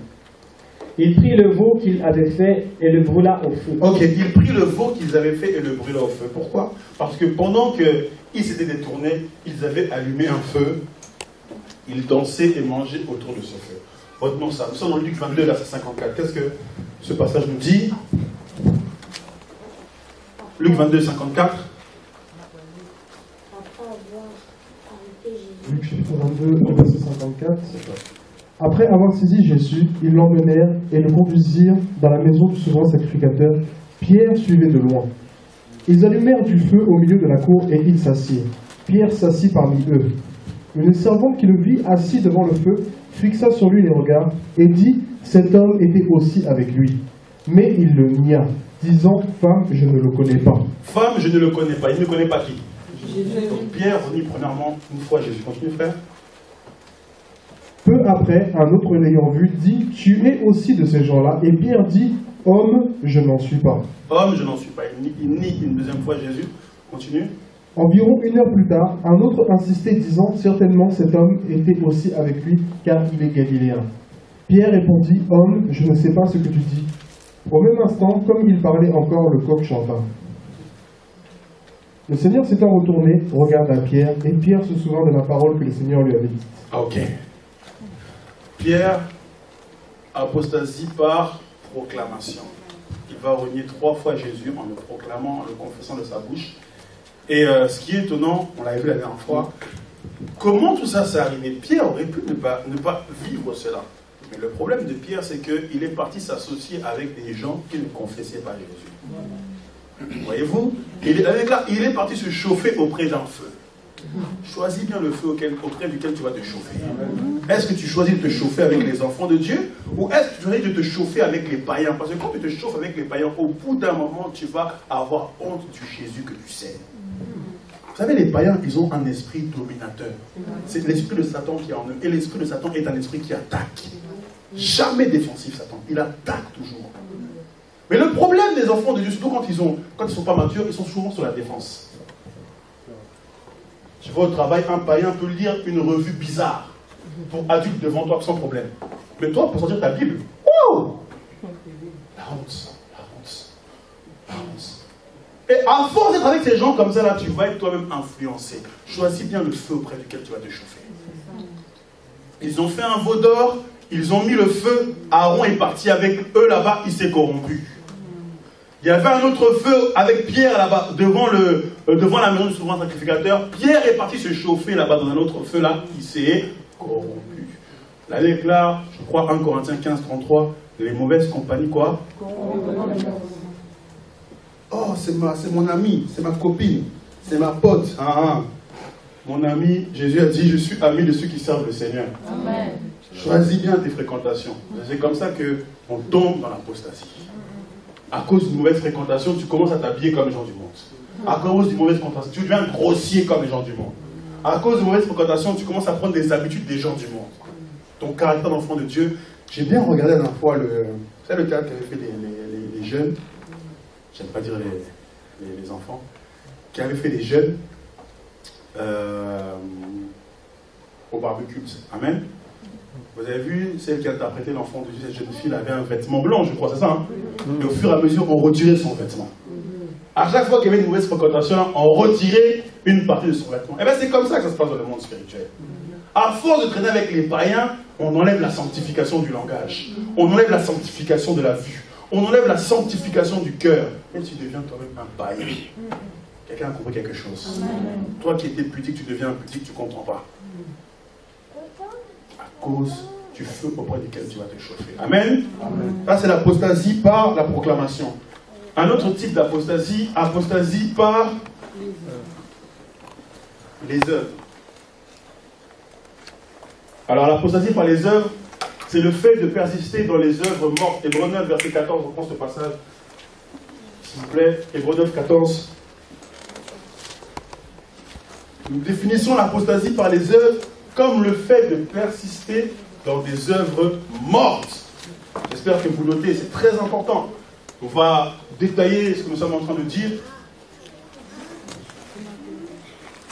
Il prit le veau qu'il avait fait et le brûla au feu. Ok, il prit le veau qu'ils avaient fait et le brûla au feu. Pourquoi? Parce que pendant qu'ils s'étaient détournés, ils avaient allumé un feu, ils dansaient et mangeaient autour de ce feu. Retenons ça. Nous sommes dans Luc 22, verset 54. Qu'est-ce que ce passage nous dit? Luc 22, 54. Luc chapitre 22, verset 54. Après avoir saisi Jésus, ils l'emmenèrent et le conduisirent dans la maison du souverain sacrificateur. Pierre suivait de loin. Ils allumèrent du feu au milieu de la cour et ils s'assirent. Pierre s'assit parmi eux. Une servante qui le vit assis devant le feu fixa sur lui les regards et dit, cet homme était aussi avec lui. Mais il le nia, disant, femme, je ne le connais pas. Femme, je ne le connais pas. Il ne connaît pas qui? Jésus. Donc Pierre renie premièrement une fois Jésus. Continue, frère. Peu après, un autre l'ayant vu dit, tu es aussi de ces gens-là. Et Pierre dit, homme, je n'en suis pas. Homme, je n'en suis pas. Il nie une deuxième fois Jésus. Continue. Environ 1 heure plus tard, un autre insistait, disant, certainement cet homme était aussi avec lui, car il est galiléen. Pierre répondit, homme, je ne sais pas ce que tu dis. Au même instant, comme il parlait encore, le coq chanta. Le Seigneur s'étant retourné, regarda Pierre, et Pierre se souvint de la parole que le Seigneur lui avait dite. Ok. Pierre, apostasie par proclamation. Il va renier 3 fois Jésus en le proclamant, en le confessant de sa bouche. Et ce qui est étonnant, on l'avait vu la dernière fois, comment tout ça s'est arrivé? Pierre aurait pu ne pas vivre cela. Mais le problème de Pierre, c'est qu'il est parti s'associer avec des gens qui ne confessaient pas Jésus. Voyez-vous, il est parti se chauffer auprès d'un feu. Choisis bien le feu auprès duquel tu vas te chauffer. Est-ce que tu choisis de te chauffer avec les enfants de Dieu ou est-ce que tu choisis de te chauffer avec les païens? Parce que quand tu te chauffes avec les païens, au bout d'un moment, tu vas avoir honte du Jésus que tu sais. Vous savez, les païens, ils ont un esprit dominateur. C'est l'esprit de Satan qui est en eux. Et l'esprit de Satan est un esprit qui attaque. Jamais défensif, Satan. Il attaque toujours. Mais le problème des enfants de Dieu, surtout quand ils ne sont pas matures, ils sont souvent sur la défense. Tu vas au travail, un païen peut lire une revue bizarre pour adultes devant toi sans problème. Mais toi, pour sortir ta Bible, wow! La honte, la honte, la honte. Et à force d'être avec ces gens comme ça, là, tu vas être toi-même influencé. Choisis bien le feu auprès duquel tu vas te chauffer. Ils ont fait un veau d'or, ils ont mis le feu, Aaron est parti avec eux là-bas, il s'est corrompu. Il y avait un autre feu avec Pierre là-bas, devant la maison du souverain sacrificateur. Pierre est parti se chauffer là-bas dans un autre feu là, il s'est corrompu. La Bible déclare, je crois 1 Corinthiens 15, 33, les mauvaises compagnies quoi? Oh, c'est mon ami, c'est ma copine, c'est ma pote. Mon ami, Jésus a dit, je suis ami de ceux qui servent le Seigneur. Amen. Choisis bien tes fréquentations. C'est comme ça qu'on tombe dans l'apostasie. À cause d'une mauvaise fréquentation, tu commences à t'habiller comme les gens du monde. À cause d'une mauvaise fréquentation, tu deviens grossier comme les gens du monde. À cause d'une mauvaise fréquentation, tu commences à prendre des habitudes des gens du monde. Ton caractère d'enfant de Dieu. J'ai bien regardé la dernière fois c'est le cas qu'avaient fait les jeunes. J'aime pas dire les enfants. Qui avaient fait les jeunes au barbecue. Amen. Vous avez vu, celle qui a interprété l'enfant de Dieu, cette jeune fille, elle avait un vêtement blanc, je crois, c'est ça, hein? Et au fur et à mesure, on retirait son vêtement. À chaque fois qu'il y avait une mauvaise fréquentation, on retirait une partie de son vêtement. Et bien c'est comme ça que ça se passe dans le monde spirituel. À force de traîner avec les païens, on enlève la sanctification du langage. On enlève la sanctification de la vue. On enlève la sanctification du cœur. Et tu deviens toi-même un païen. Quelqu'un a compris quelque chose. Toi qui étais pudique, tu deviens pudique, tu ne comprends pas. À cause du feu auprès duquel tu vas te chauffer. Amen. Ça c'est l'apostasie par la proclamation. Un autre type d'apostasie, apostasie par les œuvres. Alors l'apostasie par les œuvres, c'est le fait de persister dans les œuvres mortes. Hébreux 9, verset 14, on prend ce passage. S'il vous plaît, Hébreux 9, 14. Nous définissons l'apostasie par les œuvres comme le fait de persister dans des œuvres mortes. J'espère que vous notez, c'est très important. On va détailler ce que nous sommes en train de dire.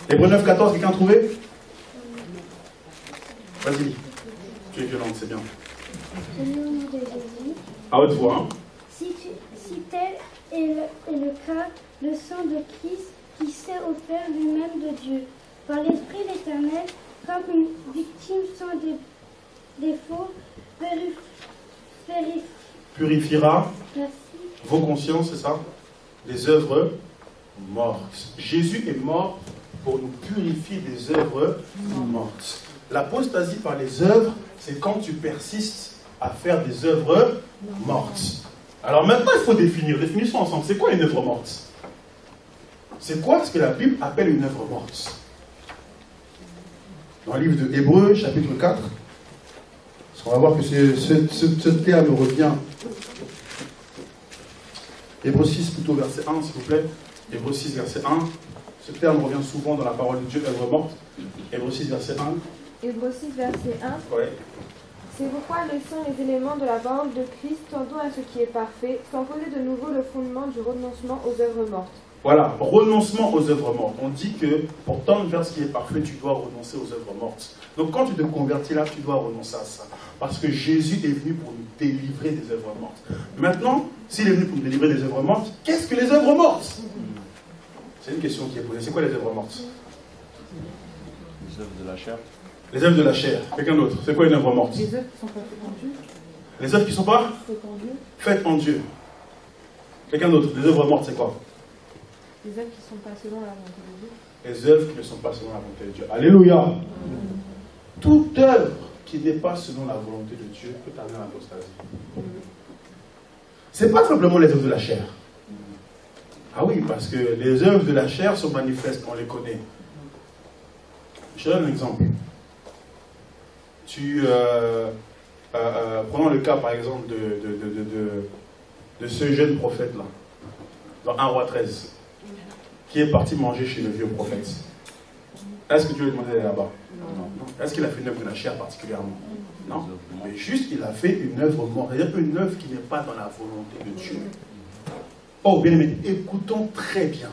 Hébreux 9, 14, quelqu'un a trouvé? Vas-y. Tu es violente, c'est bien. Au nom de Jésus. À haute voix. Hein. Si tel est le cas, le sang de Christ qui s'est offert lui-même de Dieu, par l'Esprit l'Éternel, comme une victime sans défaut, purifiera merci. Vos consciences, c'est ça? Des œuvres mortes. Jésus est mort pour nous purifier des œuvres mortes. L'apostasie par les œuvres, c'est quand tu persistes à faire des œuvres mortes. Alors maintenant, il faut définir. Définissons ensemble. C'est quoi une œuvre morte? C'est quoi ce que la Bible appelle une œuvre morte? Dans le livre de Hébreux, chapitre 4, parce qu'on va voir que ce terme revient. Hébreux 6, plutôt verset 1, s'il vous plaît. Hébreux 6, verset 1. Ce terme revient souvent dans la parole de Dieu, œuvre morte. Hébreux 6, verset 1. Hébreux 6, verset 1. Ouais. C'est pourquoi laissons les éléments de la parole de Christ, tendons à ce qui est parfait, sans poser de nouveau le fondement du renoncement aux œuvres mortes. Voilà, renoncement aux œuvres mortes. On dit que pour tendre vers ce qui est parfait, tu dois renoncer aux œuvres mortes. Donc quand tu te convertis là, tu dois renoncer à ça. Parce que Jésus est venu pour nous délivrer des œuvres mortes. Maintenant, s'il est venu pour nous délivrer des œuvres mortes, qu'est-ce que les œuvres mortes? C'est une question qui est posée. C'est quoi les œuvres mortes? Les œuvres de la chair. Les œuvres de la chair. Quelqu'un d'autre? C'est quoi une œuvre morte? Les œuvres qui sont pas faites en Dieu. Les œuvres qui ne sont pas faites en Dieu. Quelqu'un d'autre? Les œuvres mortes, c'est quoi? Les œuvres qui ne sont pas selon la volonté de Dieu. Les œuvres qui ne sont pas selon la volonté de Dieu. Alléluia. Toute œuvre qui n'est pas selon la volonté de Dieu peut amener à l'apostasie. Ce n'est pas simplement les œuvres de la chair. Ah oui, parce que les œuvres de la chair sont manifestes, on les connaît. Je donne un exemple. Prenons le cas par exemple de ce jeune prophète-là, dans 1 roi 13, qui est parti manger chez le vieux prophète. Est-ce que Dieu lui a demandé d'aller là-bas? Non. Est-ce qu'il a fait une œuvre de la chair particulièrement? Non. Mais juste, il a fait une œuvre morte, c'est-à-dire une œuvre qui n'est pas dans la volonté de Dieu. Oh, bien aimé, écoutons très bien.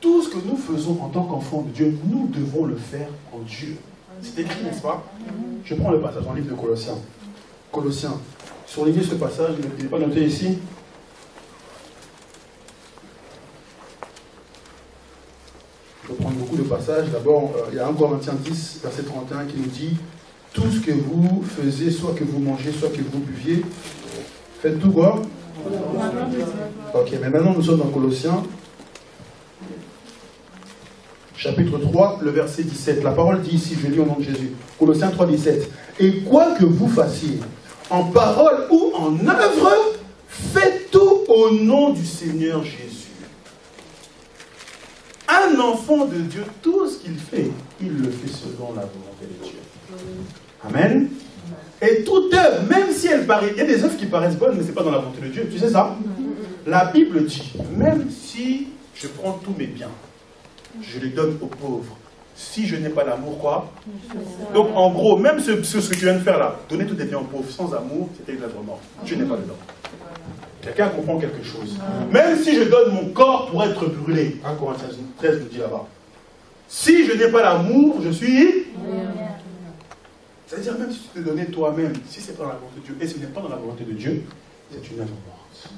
Tout ce que nous faisons en tant qu'enfants de Dieu, nous devons le faire en Dieu. C'est écrit, n'est-ce pas? Je prends le passage dans le livre de Colossiens. Colossiens. Surlignez ce passage, il n'est pas noté ici. Je vais prendre beaucoup de passages. D'abord, il y a 1 Corinthiens 10, verset 31, qui nous dit: tout ce que vous faisiez, soit que vous mangez, soit que vous buviez, faites tout quoi? Ok, mais maintenant nous sommes dans Colossiens, chapitre 3, le verset 17. La parole dit ici, je lis au nom de Jésus. Colossiens 3, 17. Et quoi que vous fassiez, en parole ou en œuvre, faites tout au nom du Seigneur Jésus. Un enfant de Dieu, tout ce qu'il fait, il le fait selon la volonté de Dieu. Amen. Et toute œuvre, même si elle paraît, il y a des œuvres qui paraissent bonnes, mais ce n'est pas dans la volonté de Dieu. Tu sais ça? La Bible dit, même si je prends tous mes biens, je les donne aux pauvres, si je n'ai pas d'amour, quoi? Donc en gros, même ce que tu viens de faire là, donner tous tes biens aux pauvres sans amour, c'était une œuvre morte. Dieu n'est pas dedans. Quelqu'un comprend quelque chose. Même si je donne mon corps pour être brûlé, 1 Corinthiens 13 nous dit là-bas, si je n'ai pas l'amour, je suis... C'est-à-dire même si tu te donnais toi-même, si ce n'est pas dans la volonté de Dieu, et ce n'est pas dans la volonté de Dieu, c'est une œuvre morte.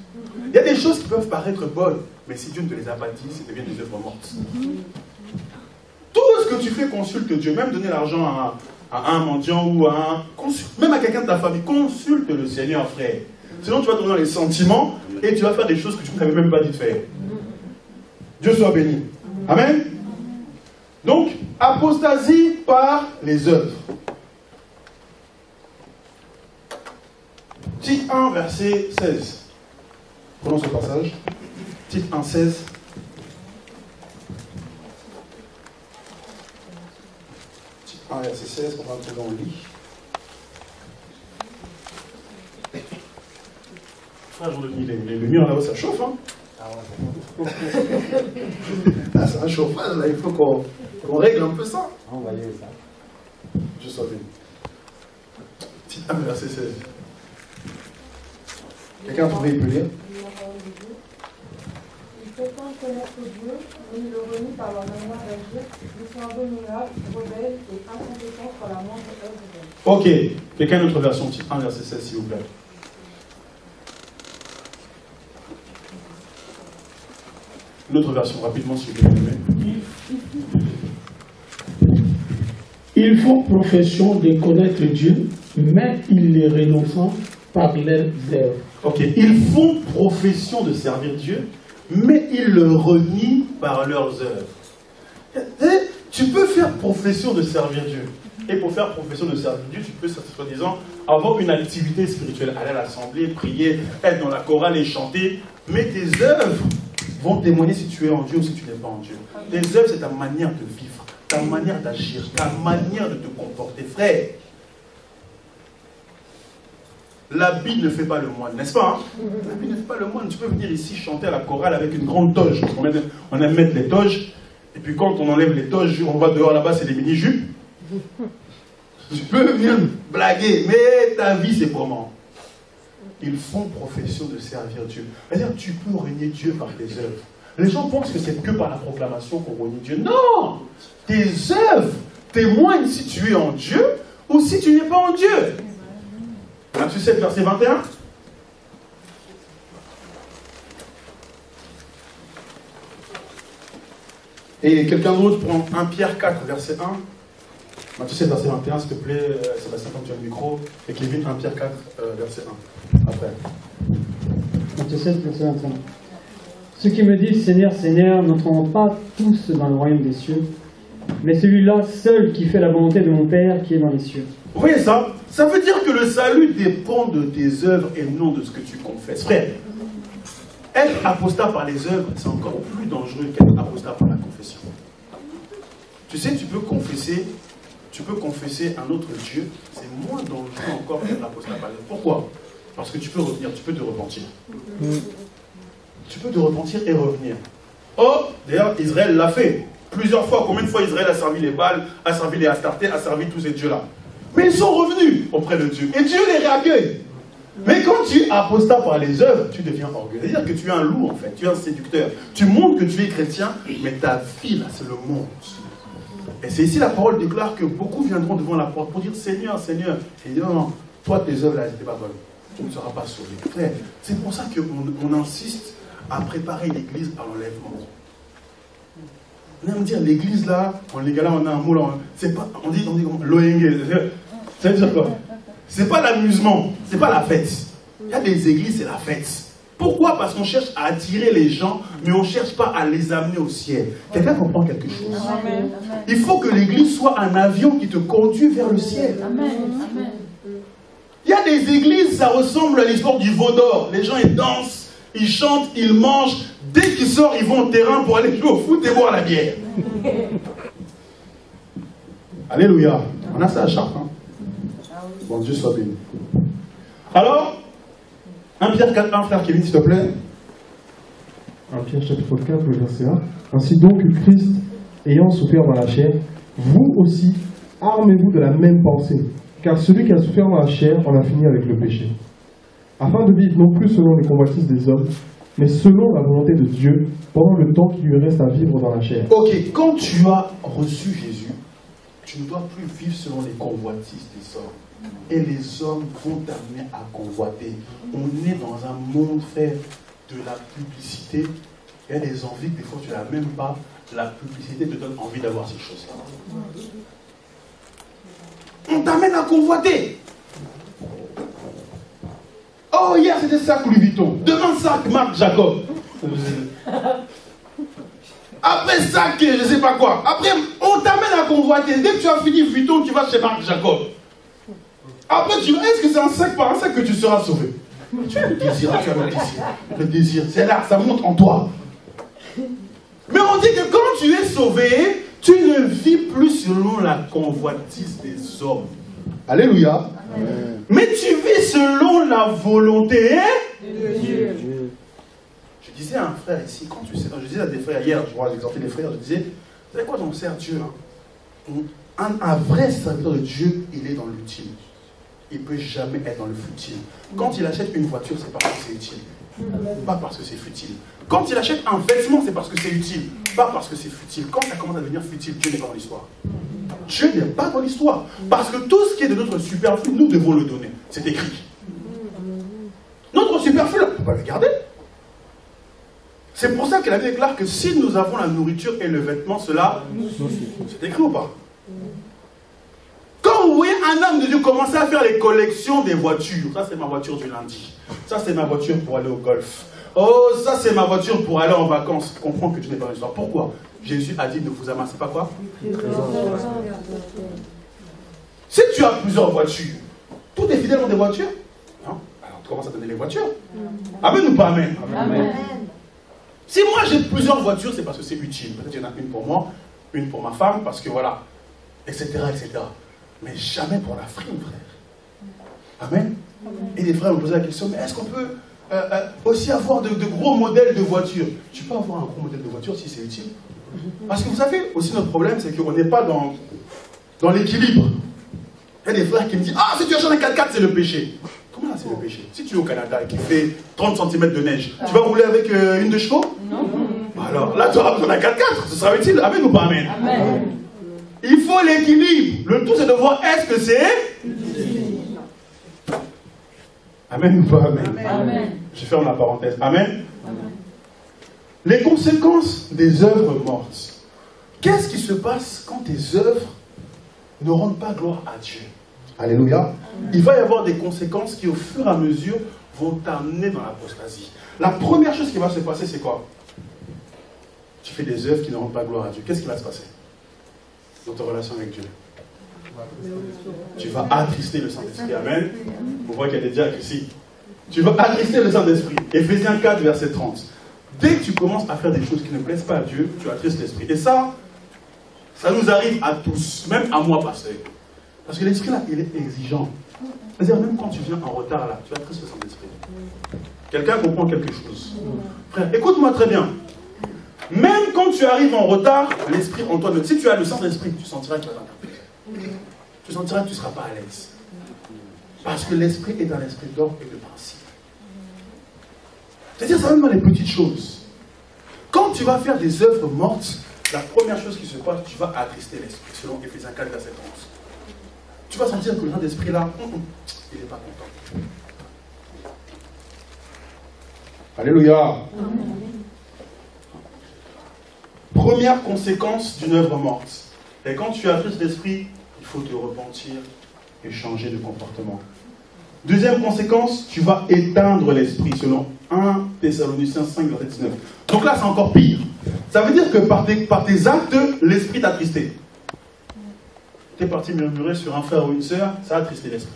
Il y a des choses qui peuvent paraître bonnes, mais si Dieu ne te les a pas dit, ça devient des œuvres mortes. Tout ce que tu fais, consulte Dieu. Même donner l'argent à un mendiant ou à un... Même à quelqu'un de ta famille, consulte le Seigneur, frère. Sinon, tu vas tomber dans les sentiments et tu vas faire des choses que tu ne t'avais même pas dit de faire. Dieu soit béni. Amen. Donc, apostasie par les œuvres. Tite 1, verset 16. Prenons ce passage. Tite 1, 16. Tite 1, verset 16, on va trouver en lit. Frère, le mur là-haut, ça chauffe, hein? Ah, c'est un chauffage, là, il faut qu'on règle un peu ça. On va lire ça. Je sois béni. Tite 1, verset 16. Quelqu'un a trouvé, il peut lire? Il prétend connaître Dieu, mais il le renie par leur manière d'agir. Ils sont abominables, rebelles et incompétents pour la moindre œuvre de Dieu. Ok. Quelqu'un a une autre version, titre 1, verset 16, s'il vous plaît. Une autre version, rapidement, s'il vous plaît. Ils font profession de connaître Dieu, mais ils les renoncent par leurs œuvres. Ok, ils font profession de servir Dieu, mais ils le renient par leurs œuvres. Tu peux faire profession de servir Dieu. Et pour faire profession de servir Dieu, tu peux, soi-disant, avoir une activité spirituelle, aller à l'assemblée, prier, être dans la chorale et chanter, mais tes œuvres vont témoigner si tu es en Dieu ou si tu n'es pas en Dieu. Tes œuvres, c'est ta manière de vivre, ta manière d'agir, ta manière de te comporter. Frère, l'habit ne fait pas le moine, n'est-ce pas? L'habit ne fait pas le moine. Tu peux venir ici chanter à la chorale avec une grande toge. On aime mettre les toges. Et puis quand on enlève les toges, on va dehors là-bas, c'est des mini-jupes. Tu peux venir blaguer, mais ta vie, c'est comment? Ils font profession de servir Dieu. C'est-à-dire, tu peux renier Dieu par tes œuvres. Les gens pensent que c'est que par la proclamation qu'on renie Dieu. Non! Tes œuvres témoignent si tu es en Dieu ou si tu n'es pas en Dieu. Matthieu 7, verset 21. Et quelqu'un d'autre prend 1 Pierre 4, verset 1. Matthieu 7, verset 21, s'il te plaît, Sébastien, comme tu as le micro. Et Kevin, 1 Pierre 4, verset 1. Après. Matthieu 7, verset 21. Ceux qui me disent Seigneur, Seigneur, n'entreront pas tous dans le royaume des cieux, mais celui-là seul qui fait la volonté de mon Père qui est dans les cieux. Vous voyez ça? Ça veut dire que le salut dépend de tes œuvres et non de ce que tu confesses. Frère, être apostat par les œuvres, c'est encore plus dangereux qu'être apostat par la confession. Tu sais, tu peux confesser un autre Dieu, c'est moins dangereux encore que l'apostat parlé. Pourquoi? Parce que tu peux revenir, tu peux te repentir. Tu peux te repentir et revenir. Oh, d'ailleurs, Israël l'a fait. Plusieurs fois, combien de fois Israël a servi les Baals, a servi les Astartés, a servi tous ces dieux-là. Mais ils sont revenus auprès de Dieu. Et Dieu les réaccueille. Mais quand tu es apostat par les œuvres, tu deviens orgueilleux. C'est-à-dire que tu es un loup, en fait. Tu es un séducteur. Tu montres que tu es chrétien, mais ta vie, là, c'est le monde. Et c'est ici la parole déclare que beaucoup viendront devant la porte pour dire Seigneur, Seigneur. Et il dit non, toi, tes œuvres, là, elles n'étaient pas bonnes. Tu ne seras pas sauvé. Frère, c'est pour ça qu'on insiste à préparer l'église à l'enlèvement. On aime dire l'église là, en légal là, on a un mot là, c'est pas, on dit l'ONG. Ça veut dire quoi? C'est pas l'amusement, c'est pas la fête. Il y a des églises, c'est la fête. Pourquoi? Parce qu'on cherche à attirer les gens, mais on ne cherche pas à les amener au ciel. Quelqu'un comprend quelque chose? Amen. Il faut que l'église soit un avion qui te conduit vers le ciel. Amen. Il y a des églises, ça ressemble à l'histoire du veau d'or. Les gens, ils dansent, ils chantent, ils mangent. Dès qu'ils sortent, ils vont au terrain pour aller jouer au foot et boire la bière. Alléluia. On a ça à Chartres. Hein? Bon, Dieu soit béni. Alors, 1 Pierre 4, 1, frère Kevin, s'il te plaît. 1 Pierre chapitre 4, le verset 1. Ainsi donc, Christ, ayant souffert dans la chair, vous aussi, armez-vous de la même pensée. Car celui qui a souffert dans la chair en a fini avec le péché. Afin de vivre non plus selon les convoitises des hommes, mais selon la volonté de Dieu, pendant le temps qui lui reste à vivre dans la chair. Ok, quand tu as reçu Jésus, tu ne dois plus vivre selon les convoitises des hommes. Et les hommes vont t'amener à convoiter. On est dans un monde, frère, de la publicité. Il y a des envies que des fois tu n'as même pas. La publicité te donne envie d'avoir ces choses-là. On t'amène à convoiter. Oh, hier c'était sac Louis Vuitton. Demain sac Marc Jacob. Après sac, je ne sais pas quoi. Après, on t'amène à convoiter. Dès que tu as fini Vuitton, tu vas chez Marc Jacob. Après, tu est-ce que c'est un sac par un sac que tu seras sauvé? Tu as le désir, tu as le désir. Le désir, c'est là, ça monte en toi. Mais on dit que quand tu es sauvé, tu ne vis plus selon la convoitise des hommes. Alléluia. Amen. Mais tu vis selon la volonté de Dieu. Je disais à un frère ici, quand tu sais, je disais à des frères hier, je vois l'exemple des frères, je disais, vous savez quoi, on sert Dieu. Hein? Un vrai serviteur de Dieu, il est dans l'utile. Il ne peut jamais être dans le futile. Quand il achète une voiture, c'est parce que c'est utile. Pas parce que c'est futile. Quand il achète un vêtement, c'est parce que c'est utile. Pas parce que c'est futile. Quand ça commence à devenir futile, Dieu n'est pas dans l'histoire. Dieu n'est pas dans l'histoire. Parce que tout ce qui est de notre superflu, nous devons le donner. C'est écrit. Notre superflu, on ne peut pas le garder. C'est pour ça que la Bible déclare que si nous avons la nourriture et le vêtement, cela, c'est écrit ou pas? Quand vous voyez un homme de Dieu commencer à faire les collections des voitures, ça c'est ma voiture du lundi, ça c'est ma voiture pour aller au golf, oh ça c'est ma voiture pour aller en vacances, tu comprends que tu n'es pas dans l'histoire. Pourquoi? Jésus a dit ne vous amassez pas quoi? Si tu as plusieurs voitures, tous tes fidèles ont des voitures? Non? Alors tu commences à donner les voitures. Amen ou pas amen? Amen. Si moi j'ai plusieurs voitures, c'est parce que c'est utile. Peut-être qu'il y en a une pour moi, une pour ma femme, parce que voilà, etc. etc. Mais jamais pour la frime, frère. Amen. Et les frères me posaient la question, mais est-ce qu'on peut aussi avoir de gros modèles de voitures? Tu peux avoir un gros modèle de voiture si c'est utile. Parce que vous savez, aussi notre problème, c'est qu'on n'est pas dans l'équilibre. Il y a des frères qui me disent, ah, si tu achètes un 4x4, c'est le péché. Comment là, c'est le péché? Si tu es au Canada et qu'il fait 30 cm de neige, tu vas rouler avec une de chevaux? Non. Alors là, tu auras besoin d'un 4x4, ce sera utile. Amen ou pas amen? Amen. Il faut l'équilibre. Le tout, c'est de voir est-ce que c'est... Amen ou pas amen? Amen. Je ferme la parenthèse. Amen. Amen. Les conséquences des œuvres mortes. Qu'est-ce qui se passe quand tes œuvres ne rendent pas gloire à Dieu? Alléluia. Amen. Il va y avoir des conséquences qui, au fur et à mesure, vont t'amener dans l'apostasie. La première chose qui va se passer, c'est quoi? Tu fais des œuvres qui ne rendent pas gloire à Dieu. Qu'est-ce qui va se passer dans ta relation avec Dieu? Tu vas attrister le Saint-Esprit. Amen. Vous voyez qu'il y a des diacres ici. Tu vas attrister le Saint-Esprit. Éphésiens 4, verset 30. Dès que tu commences à faire des choses qui ne plaisent pas à Dieu, tu attristes l'Esprit. Et ça, Ça nous arrive à tous, même à moi, pasteur. Parce que l'esprit là, il est exigeant. C'est-à-dire, même quand tu viens en retard là, tu as triste le Saint-Esprit. Quelqu'un comprend quelque chose. Frère, écoute-moi très bien. Même quand tu arrives en retard, l'esprit en toi, si tu as le Saint-Esprit, tu sentiras que tu vas t'interpréter. Tu sentiras que tu ne seras pas à l'aise. Parce que l'esprit est un esprit d'ordre et de principe. C'est-à-dire, ça même dans les petites choses. Quand tu vas faire des œuvres mortes, la première chose qui se passe, tu vas attrister l'esprit, selon Éphésiens 4, verset 11. Tu vas sentir que le Saint-Esprit là, il n'est pas content. Alléluia. Amen. Première conséquence d'une œuvre morte. Et quand tu attristes l'esprit, il faut te repentir et changer de comportement. Deuxième conséquence, tu vas éteindre l'esprit, selon 1 Thessaloniciens 5, verset 19. Donc là, c'est encore pire. Ça veut dire que par tes actes, l'esprit t'a attristé. Tu es parti murmurer sur un frère ou une sœur, ça a attristé l'esprit.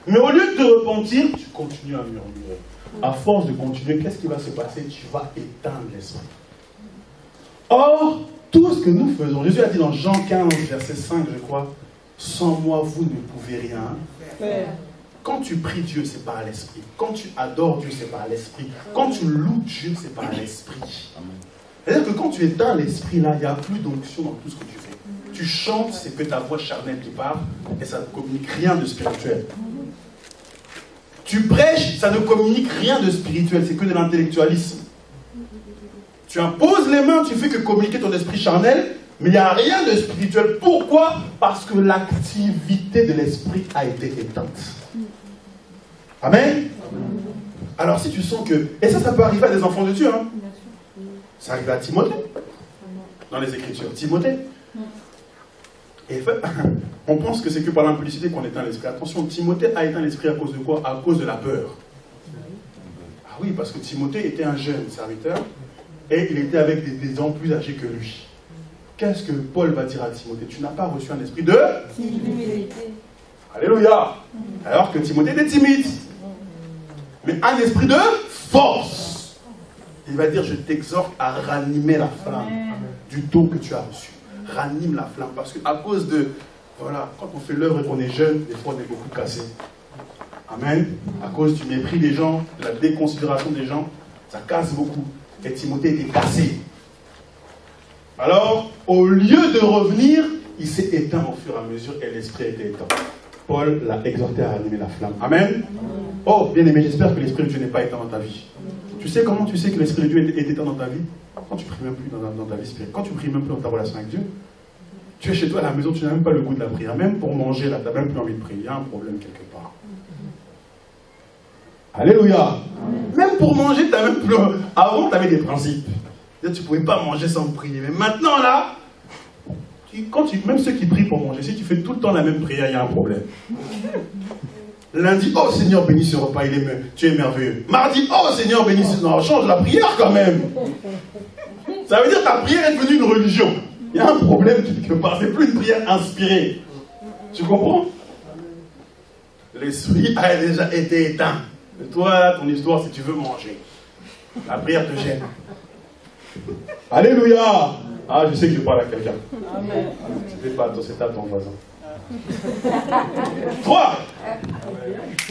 Mais au lieu de te repentir, tu continues à murmurer. À force de continuer, qu'est-ce qui va se passer? Tu vas éteindre l'esprit. Or, tout ce que nous faisons, Jésus a dit dans Jean 15, verset 5, je crois, sans moi, vous ne pouvez rien faire. Quand tu pries Dieu, c'est par l'esprit. Quand tu adores Dieu, c'est par l'esprit. Quand tu loues Dieu, c'est par l'esprit. C'est-à-dire que quand tu éteins l'esprit, là, il n'y a plus d'onction dans tout ce que tu fais. Tu chantes, c'est que ta voix charnelle qui parle, et ça ne communique rien de spirituel. Tu prêches, ça ne communique rien de spirituel, c'est que de l'intellectualisme. Tu imposes les mains, tu fais que communiquer ton esprit charnel, mais il n'y a rien de spirituel. Pourquoi? Parce que l'activité de l'esprit a été éteinte. Amen. Alors si tu sens que... Et ça peut arriver à des enfants de Dieu. Hein. Ça arrive à Timothée. Dans les Écritures. Timothée. Et on pense que c'est que par l'impudicité qu'on éteint l'esprit. Attention, Timothée a éteint l'esprit à cause de quoi? À cause de la peur. Ah oui, parce que Timothée était un jeune serviteur et il était avec des gens plus âgés que lui. Qu'est-ce que Paul va dire à Timothée? Tu n'as pas reçu un esprit de... timidité. Alléluia. Alors que Timothée était timide. Mais un esprit de force. Il va dire, je t'exhorte à ranimer la flamme du don que tu as reçu. Ranime la flamme. Parce qu'à cause de... Voilà, quand on fait l'œuvre et qu'on est jeune, des fois on est beaucoup cassé. Amen. À cause du mépris des gens, de la déconsidération des gens, ça casse beaucoup. Et Timothée était cassé. Alors, au lieu de revenir, il s'est éteint au fur et à mesure et l'esprit a été éteint. Paul l'a exhorté à ranimer la flamme. Amen. Oh, bien aimé, j'espère que l'esprit de Dieu n'est pas éteint dans ta vie. Tu sais comment tu sais que l'esprit de Dieu est éteint dans ta vie? Quand tu ne pries même plus dans ta vie spirituelle, quand tu ne pries même plus dans ta relation avec Dieu, tu es chez toi à la maison, tu n'as même pas le goût de la prière. Même pour manger, là, tu n'as même plus envie de prier. Il y a un problème quelque part. Alléluia. Même pour manger, tu n'as même plus... Avant, tu avais des principes. Tu ne pouvais pas manger sans prier. Mais maintenant, là, même ceux qui prient pour manger, si tu fais tout le temps la même prière, il y a un problème. Lundi, oh Seigneur, bénis ce repas, tu es merveilleux. Mardi, oh Seigneur, bénis ce... Non, change la prière quand même. Ça veut dire que ta prière est devenue une religion. Il y a un problème quelque part, c'est plus une prière inspirée. Tu comprends? L'esprit a déjà été éteint. Et toi, ton histoire, si tu veux manger, la prière te gêne. Alléluia. Ah, je sais que je parle à quelqu'un. Je ne fais pas attention, c'est à ton voisin. 3.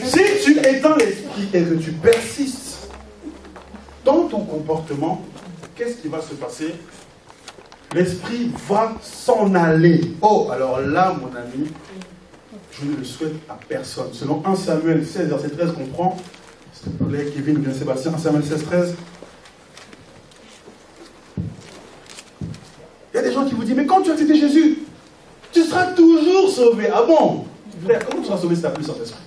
Si tu éteins l'esprit et que tu persistes dans ton comportement, qu'est-ce qui va se passer? L'esprit va s'en aller. Oh, alors là, mon ami, je ne le souhaite à personne. Selon 1 Samuel 16, verset 13, qu'on prend, s'il te plaît, Kevin ou bien Sébastien, 1 Samuel 16, 13. Il y a des gens qui vous disent, mais quand tu as accepté Jésus, tu seras toujours sauvé. Ah bon? Frère, comment tu seras sauvé si tu n'as plus le Saint-Esprit?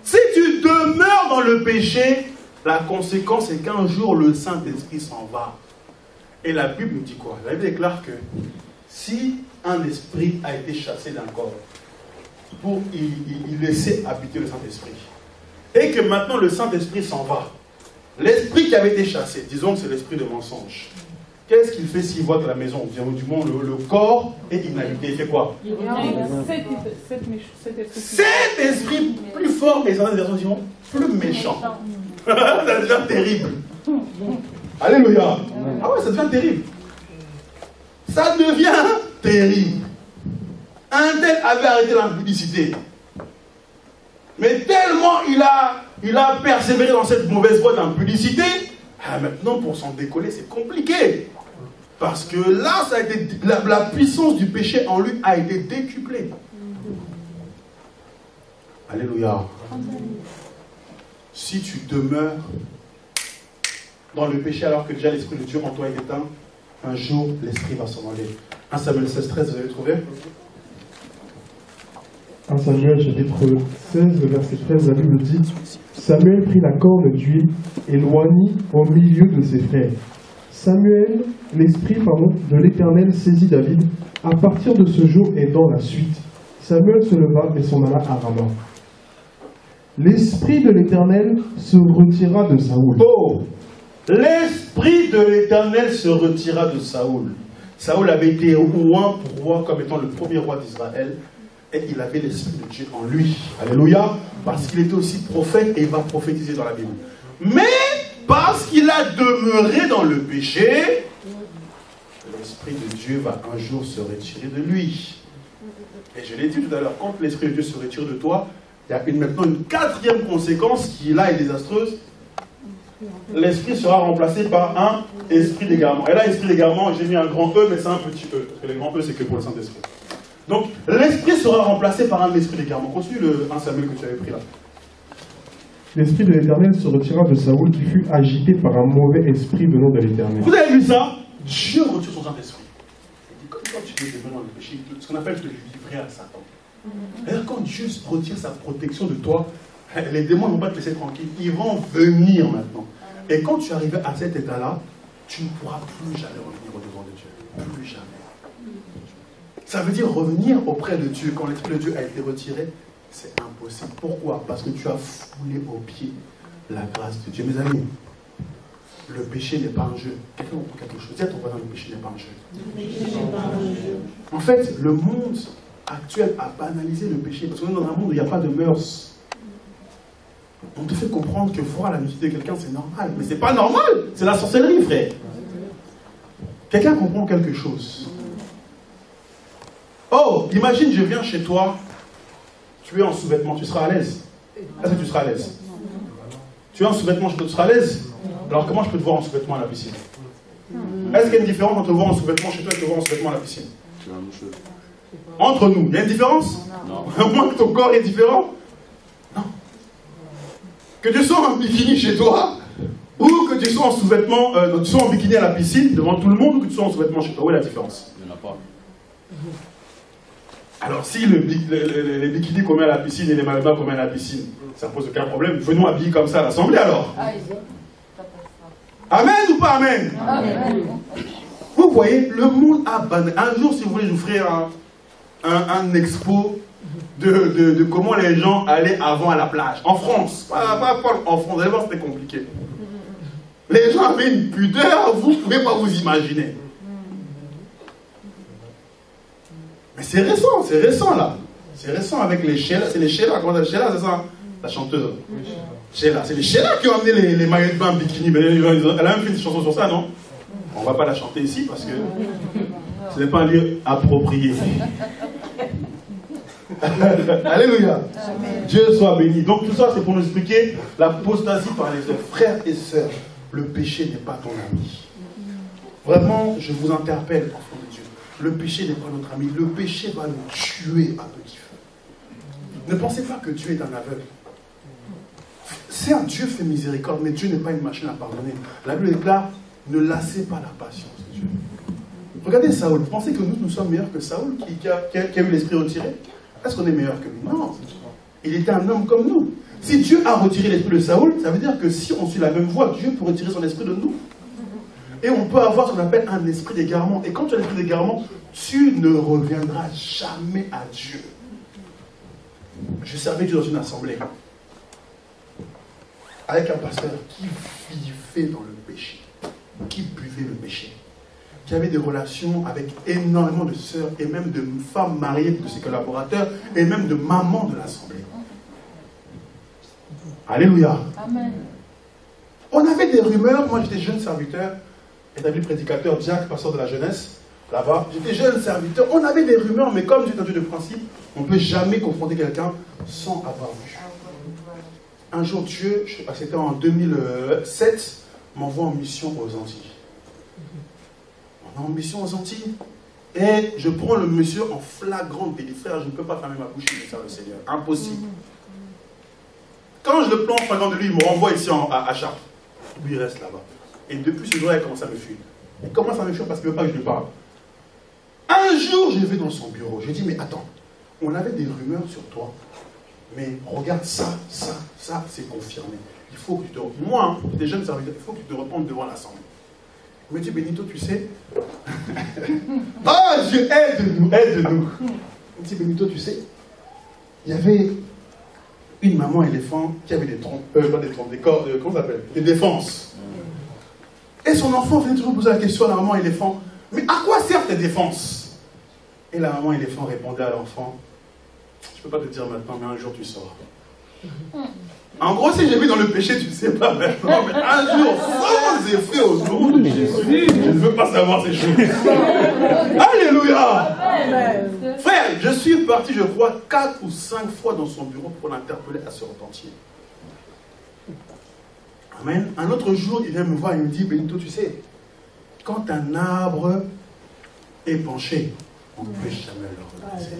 Si tu demeures dans le péché, la conséquence est qu'un jour le Saint-Esprit s'en va. Et la Bible nous dit quoi? La Bible déclare que si un esprit a été chassé d'un corps, pour y laisser habiter le Saint-Esprit, et que maintenant le Saint-Esprit s'en va, l'esprit qui avait été chassé, disons que c'est l'esprit de mensonge, qu'est-ce qu'il fait s'il voit que la maison, du moins le corps est inhabité? Il fait quoi? Cet esprit plus fort, et certaines versions diront plus méchant. Ça devient terrible. Alléluia. Ah ouais, ça devient terrible. Ça devient terrible. Un tel avait arrêté l'impudicité. Mais tellement il a persévéré dans cette mauvaise voie d'impudicité, maintenant pour s'en décoller, c'est compliqué. Parce que là, ça a été, la puissance du péché en lui a été décuplée. Alléluia. Si tu demeures dans le péché alors que déjà l'Esprit de Dieu en toi est éteint, un jour l'Esprit va s'en aller. 1 Samuel 16, 13, vous avez trouvé? 1 Samuel chapitre 16, verset 13, la Bible dit: Samuel prit la corne d'huile et l'oignit au milieu de ses frères. Samuel, l'esprit de l'Éternel saisit David à partir de ce jour et dans la suite. Samuel se leva et s'en alla à Rama. L'esprit de l'Éternel se retira de Saoul. Oh! L'esprit de l'Éternel se retira de Saoul. Saoul avait été oint pour roi comme étant le premier roi d'Israël. Et il avait l'Esprit de Dieu en lui. Alléluia. Parce qu'il était aussi prophète et il va prophétiser dans la Bible. Mais parce qu'il a demeuré dans le péché, l'Esprit de Dieu va un jour se retirer de lui. Et je l'ai dit tout à l'heure, quand l'Esprit de Dieu se retire de toi, il y a maintenant une quatrième conséquence qui là est désastreuse. L'Esprit sera remplacé par un esprit d'égarement. Et là, esprit d'égarement, j'ai mis un grand E, mais c'est un petit E. Parce que le grand E, c'est que pour le Saint-Esprit. Donc, l'esprit sera remplacé par un esprit d'égarement. Continue le 1 Samuel que tu avais pris là. L'esprit de l'Éternel se retira de Saoul qui fut agité par un mauvais esprit venant de l'Éternel. Vous avez vu ça? Dieu retire son Saint-Esprit. Comme quand tu veux devenir dans le péché, ce qu'on appelle te livrer à Satan. D'ailleurs, quand Dieu retire sa protection de toi, les démons ne vont pas te laisser tranquille. Ils vont venir maintenant. Et quand tu arrives à cet état-là, tu ne pourras plus jamais revenir au-devant de Dieu. Plus jamais. Ça veut dire revenir auprès de Dieu. Quand l'Esprit de Dieu a été retiré, c'est impossible. Pourquoi? Parce que tu as foulé aux pieds la grâce de Dieu. Mes amis, le péché n'est pas un jeu. Quelqu'un comprend quelque chose? Dis à ton voisin, le péché n'est pas un jeu. En fait, le monde actuel a banalisé le péché. Parce qu'on est dans un monde où il n'y a pas de mœurs. On te fait comprendre que voir la nudité de quelqu'un, c'est normal. Mais c'est pas normal. C'est la sorcellerie, frère. Quelqu'un comprend quelque chose. Oh, imagine, je viens chez toi, tu es en sous-vêtements, tu seras à l'aise. Est-ce que tu seras à l'aise? Tu es en sous-vêtements chez toi, tu seras à l'aise? Alors comment je peux te voir en sous-vêtements à la piscine? Est-ce qu'il y a une différence entre te voir en sous-vêtements chez toi et te voir en sous-vêtements à la piscine? Entre nous, il y a une différence? Non. À moins que ton corps est différent? Non. Que tu sois en bikini chez toi, ou que tu sois en sous-vêtements, tu sois en bikini à la piscine devant tout le monde, ou que tu sois en sous-vêtements chez toi, où est la différence? Il n'y en a pas. Alors, si les bikinis qu'on met à la piscine et les maillots qu'on met à la piscine, ça pose aucun problème, venons habiller comme ça à l'Assemblée alors. Amen ou pas amen? Amen. Vous voyez, le monde a banni. Un jour, si vous voulez, je vous ferai un expo de comment les gens allaient avant à la plage. En France. Pas en France, vous allez voir, c'était compliqué. Les gens avaient une pudeur, vous ne pouvez pas vous imaginer. Mais c'est récent là. C'est récent avec les Sheila. C'est les Sheila, comment ça? Sheila, c'est ça? La chanteuse. Sheila. C'est les Sheila qui ont amené les maillots de bain bikini. Elle a même fait une chanson sur ça, non? On ne va pas la chanter ici parce que ce n'est pas un lieu approprié. Alléluia. Amen. Dieu soit béni. Donc tout ça, c'est pour nous expliquer l'apostasie par les frères et sœurs. Le péché n'est pas ton ami. Vraiment, je vous interpelle, enfants de Dieu. Le péché n'est pas notre ami. Le péché va nous tuer à petit feu. Ne pensez pas que Dieu est un aveugle. Certes, Dieu fait miséricorde, mais Dieu n'est pas une machine à pardonner. La Bible déclare, ne lassez pas la patience de Dieu. Regardez Saoul. Vous pensez que nous sommes meilleurs que Saoul qui a eu l'esprit retiré? Est-ce qu'on est meilleur que lui? Non. Il était un homme comme nous. Si Dieu a retiré l'esprit de Saoul, ça veut dire que si on suit la même voie, Dieu peut retirer son esprit de nous. Et on peut avoir ce qu'on appelle un esprit d'égarement. Et quand tu as l'esprit d'égarement, tu ne reviendras jamais à Dieu. Je servais Dieu dans une assemblée avec un pasteur qui vivait dans le péché, qui buvait le péché, qui avait des relations avec énormément de sœurs et même de femmes mariées de ses collaborateurs et même de mamans de l'assemblée. Alléluia. Amen. On avait des rumeurs, moi j'étais jeune serviteur, établi prédicateur, diacre, pasteur de la jeunesse. là-bas. J'étais jeune serviteur. On avait des rumeurs, mais comme j'ai entendu de principe, on ne peut jamais confronter quelqu'un sans avoir vu. Un jour, Dieu, c'était en 2007, m'envoie en mission aux Antilles. On est en mission aux Antilles. Et je prends le monsieur en flagrant délit. Frère, je ne peux pas fermer ma bouche et dire le Seigneur. Impossible. Quand je le prends en flagrant de lui, il me renvoie ici à Chartres. Lui, il reste là-bas. Et depuis ce jour-là, il commence à me fuir. Il commence à me fuir parce qu'il ne veut pas que je lui parle. Un jour, je vais dans son bureau. Je dis, mais attends, on avait des rumeurs sur toi. Mais regarde ça, c'est confirmé. Il faut que tu te... Moi, j'étais jeune serviteur, il faut que tu te répondes devant l'Assemblée. Il me dit, Benito, tu sais... Ah, Dieu, aide-nous, aide-nous. Il me dit, Benito, tu sais, il y avait une maman éléphant qui avait des trompes, comment ça s'appelle? Des défenses. Et son enfant venait toujours poser la question à la maman éléphant, mais à quoi servent tes défenses? Et la maman éléphant répondait à l'enfant, je ne peux pas te dire maintenant, mais un jour tu sauras. En gros, si j'ai vu dans le péché, tu ne sais pas maintenant, mais un jour, sans effet au nom de Jésus, je ne veux pas savoir ces choses. Alléluia! Frère, je suis parti, je crois, 4 ou 5 fois dans son bureau pour l'interpeller à se repentir. Amen. Un autre jour, il vient me voir et me dit, Benito, tu sais, quand un arbre est penché, on ne peut jamais le redresser.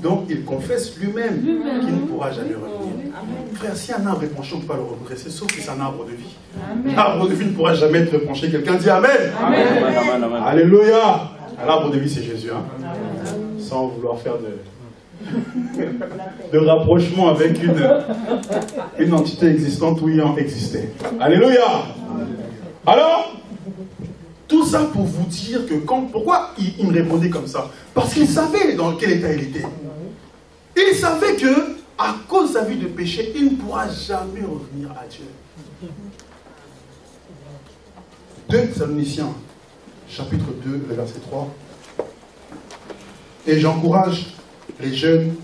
Donc, il confesse lui-même qu'il ne pourra jamais revenir. Frère, si un arbre est penché, on ne peut pas le redresser, sauf si c'est un arbre de vie. L'arbre de vie ne pourra jamais être penché. Quelqu'un dit Amen. Amen. Alléluia. L'arbre de vie, c'est Jésus. Hein? Sans vouloir faire de rapprochement avec une entité existante où il en existait. Alléluia. Alors, tout ça pour vous dire que pourquoi il me répondait comme ça? Parce qu'il savait dans quel état il était. Il savait que, à cause de sa vie de péché, il ne pourra jamais revenir à Dieu. 2 Thessaloniciens, chapitre 2, le verset 3. Et j'encourage les jeunes,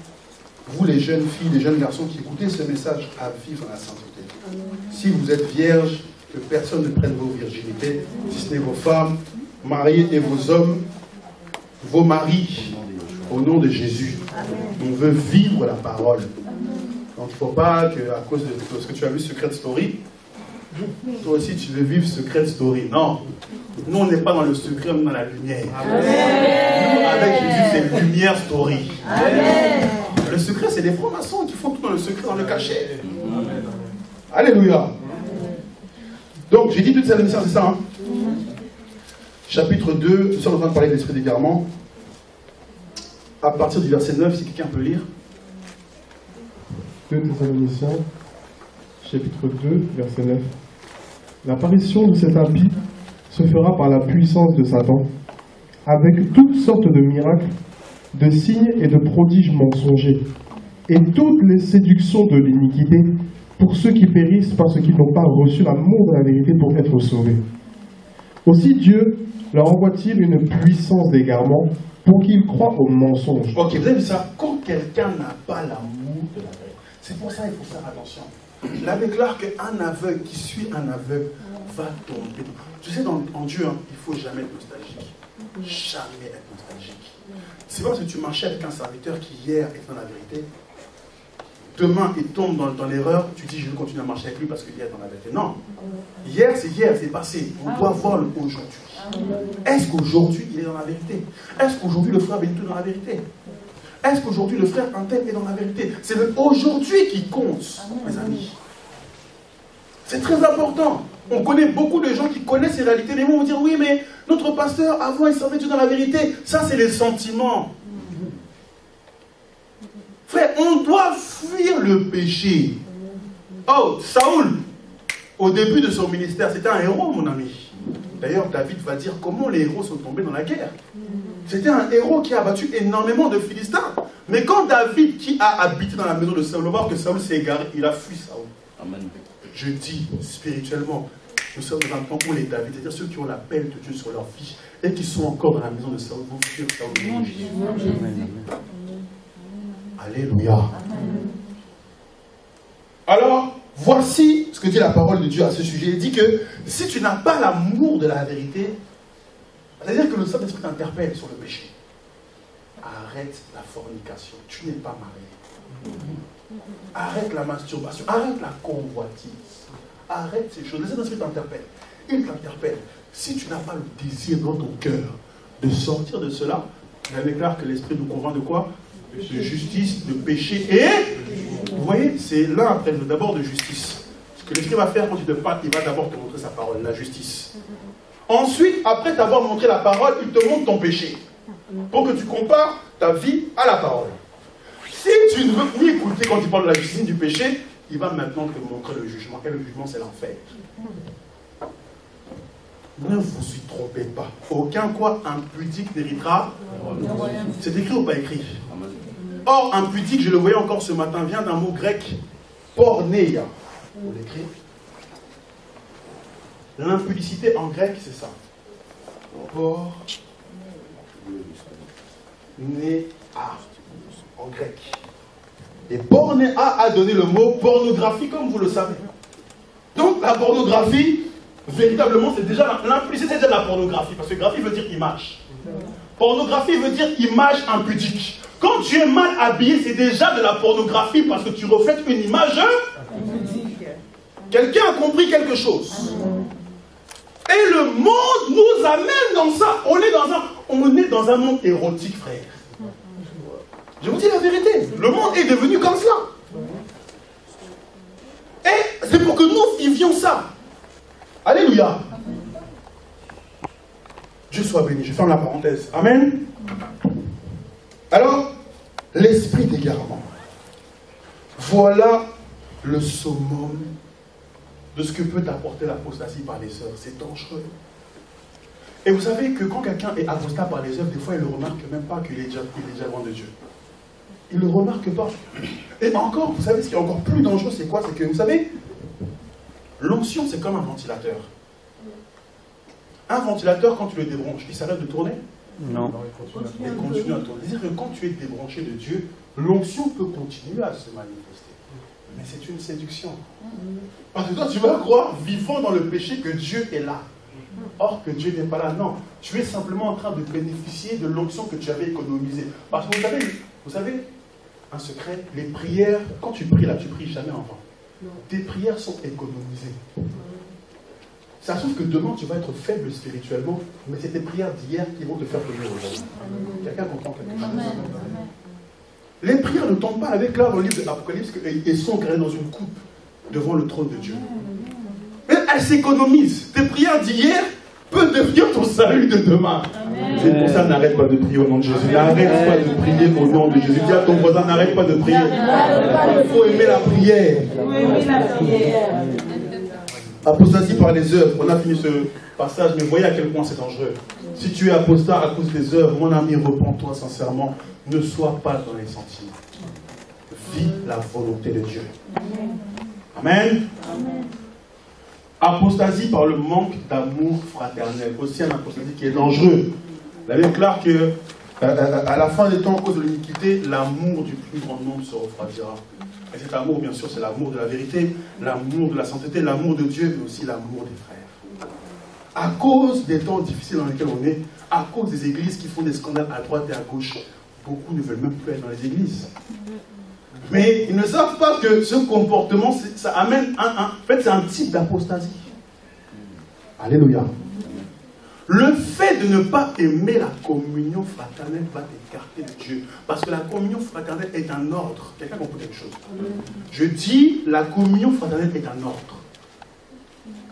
vous les jeunes filles, les jeunes garçons qui écoutez ce message, à vivre la sainteté. Si vous êtes vierges, que personne ne prenne vos virginités, si ce n'est vos femmes, mariées et vos hommes, vos maris, au nom de Jésus. On veut vivre la parole. Donc il ne faut pas que, à cause de ce que tu as vu Secret Story, toi aussi tu veux vivre Secret Story. Non. Nous on n'est pas dans le secret, on est dans la lumière. Amen. Avec Jésus c'est lumière story. Amen. Le secret c'est les francs-maçons qui font tout dans le secret, dans le cachet. Amen. Alléluia. Donc, j'ai dit toute cette émission, c'est ça. Hein? Chapitre 2, nous sommes en train de parler de l'esprit d'égarement. À partir du verset 9, si quelqu'un peut lire. 2 Thessaloniciens, chapitre 2, verset 9. L'apparition de cet impie se fera par la puissance de Satan, avec toutes sortes de miracles, de signes et de prodiges mensongers, et toutes les séductions de l'iniquité, pour ceux qui périssent parce qu'ils n'ont pas reçu l'amour de la vérité pour être sauvés. Aussi Dieu leur envoie-t-il une puissance d'égarement pour qu'ils croient au mensonge. Ok, vous avez vu ça? Quand quelqu'un n'a pas l'amour de la vérité, c'est pour ça qu'il faut faire attention. La déclare qu'un aveugle qui suit un aveugle va tomber. Tu sais, en Dieu, hein, il ne faut jamais être nostalgique. Jamais être nostalgique. C'est pas parce que tu marchais avec un serviteur qui hier est dans la vérité. Demain, il tombe dans l'erreur, tu dis je vais continuer à marcher avec lui parce qu'il est dans la vérité. Non. Hier, c'est passé. On doit voir le aujourd'hui. Est-ce qu'aujourd'hui, il est dans la vérité? Est-ce qu'aujourd'hui, le frère Benito est dans la vérité? Est-ce qu'aujourd'hui, le frère Antel est dans la vérité? C'est le aujourd'hui qui compte, mes amis. C'est très important. On connaît beaucoup de gens qui connaissent ces réalités. Les gens vont dire oui, mais notre pasteur, avant, il servait Dieu dans la vérité. Ça, c'est les sentiments. Frère, on doit fuir le péché. Oh, Saoul, au début de son ministère, c'était un héros, mon ami. D'ailleurs, David va dire comment les héros sont tombés dans la guerre. C'était un héros qui a abattu énormément de Philistins. Mais quand David, qui a habité dans la maison de Saoul, voir que Saoul s'est égaré, il a fui Saoul. Amen. Je dis spirituellement, nous sommes dans un temps où les David, c'est-à-dire ceux qui ont l'appel de Dieu sur leur vie et qui sont encore dans la maison de Saoul, vont fuir Saoul. Amen. Alléluia. Amen. Alors, voici ce que dit la parole de Dieu à ce sujet. Il dit que si tu n'as pas l'amour de la vérité, C'est-à-dire que le Saint-Esprit t'interpelle sur le péché. Arrête la fornication, tu n'es pas marié. Arrête la masturbation, arrête la convoitise. Arrête ces choses. Le Saint-Esprit t'interpelle. Il t'interpelle. Si tu n'as pas le désir dans ton cœur de sortir de cela, il déclare que l'Esprit nous convainc de quoi? De justice, de péché et... Vous voyez, c'est l'un après l'autre. D'abord de justice. Ce que l'Esprit va faire quand tu te parles, il va d'abord te montrer sa parole, la justice. Ensuite, après t'avoir montré la parole, il te montre ton péché. Pour que tu compares ta vie à la parole. Si tu ne veux ni écouter quand il parle de la justice du péché, il va maintenant te montrer le jugement. Et le jugement, c'est l'enfer. Ne vous y trompez pas. Aucun quoi impudique n'héritera. C'est écrit ou pas écrit? Or, impudique, je le voyais encore ce matin, vient d'un mot grec, porneia. Vous l'écrivez? L'impudicité en grec, c'est ça. Pornéa en grec. Et pornéa a donné le mot pornographie, comme vous le savez. Donc, la pornographie, véritablement, c'est déjà l'impudicité, c'est déjà la pornographie, parce que graphie veut dire image. Pornographie veut dire image impudique. Quand tu es mal habillé, c'est déjà de la pornographie parce que tu reflètes une image impudique. Quelqu'un a compris quelque chose. Et le monde nous amène dans ça. On est dans un monde érotique, frère. Je vous dis la vérité. Le monde est devenu comme cela. Et c'est pour que nous vivions ça. Alléluia. Dieu soit béni. Je ferme la parenthèse. Amen. Alors, l'esprit d'égarement. Voilà le summum de ce que peut apporter l'apostasie par les œuvres. C'est dangereux. Et vous savez que quand quelqu'un est apostat par les œuvres, des fois il ne remarque même pas qu'il est déjà loin de Dieu. Il ne le remarque pas. Et encore, vous savez ce qui est encore plus dangereux, c'est quoi? C'est que, vous savez, l'onction, c'est comme un ventilateur. Un ventilateur, quand tu le débranches, il s'arrête de tourner? Non. Il continue à tourner. C'est-à-dire que quand tu es débranché de Dieu, l'onction peut continuer à se manifester. Mais c'est une séduction. Parce que toi, tu vas croire, vivant dans le péché, que Dieu est là. Or que Dieu n'est pas là. Non. Tu es simplement en train de bénéficier de l'onction que tu avais économisée. Parce que vous savez, un secret, les prières, quand tu pries là, tu pries jamais en vain. Tes prières sont économisées. Ça se trouve que demain, tu vas être faible spirituellement, mais c'est tes prières d'hier qui vont te faire tenir aujourd'hui. Quelqu'un comprend quelque chose? Les prières ne tombent pas avec là dans le livre de l'Apocalypse et sont gardées dans une coupe devant le trône de Dieu. Mais elles s'économisent. Tes prières d'hier peuvent devenir ton salut de demain. C'est pour ça, n'arrête pas de prier au nom de Jésus. N'arrête pas de prier au nom de Jésus. Dis à ton voisin, n'arrête pas de prier. Il faut aimer la prière. Apostasie par les œuvres. On a fini ce passage, mais voyez à quel point c'est dangereux. Si tu es apostat à cause des œuvres, mon ami, repens-toi sincèrement. Ne sois pas dans les sentiments. Vis la volonté de Dieu. Amen. Apostasie par le manque d'amour fraternel. Aussi un apostasie qui est dangereux. La Bible déclare que à la fin des temps, à cause de l'iniquité, l'amour du plus grand nombre se refroidira. Et cet amour, bien sûr, c'est l'amour de la vérité, l'amour de la sainteté, l'amour de Dieu, mais aussi l'amour des frères. À cause des temps difficiles dans lesquels on est, à cause des églises qui font des scandales à droite et à gauche, beaucoup ne veulent même plus être dans les églises. Mais ils ne savent pas que ce comportement, ça amène en fait, c'est un type d'apostasie. Alléluia. Le fait de ne pas aimer la communion fraternelle va t'écarter de Dieu. Parce que la communion fraternelle est un ordre. Quelqu'un comprend quelque chose? Je dis, la communion fraternelle est un ordre.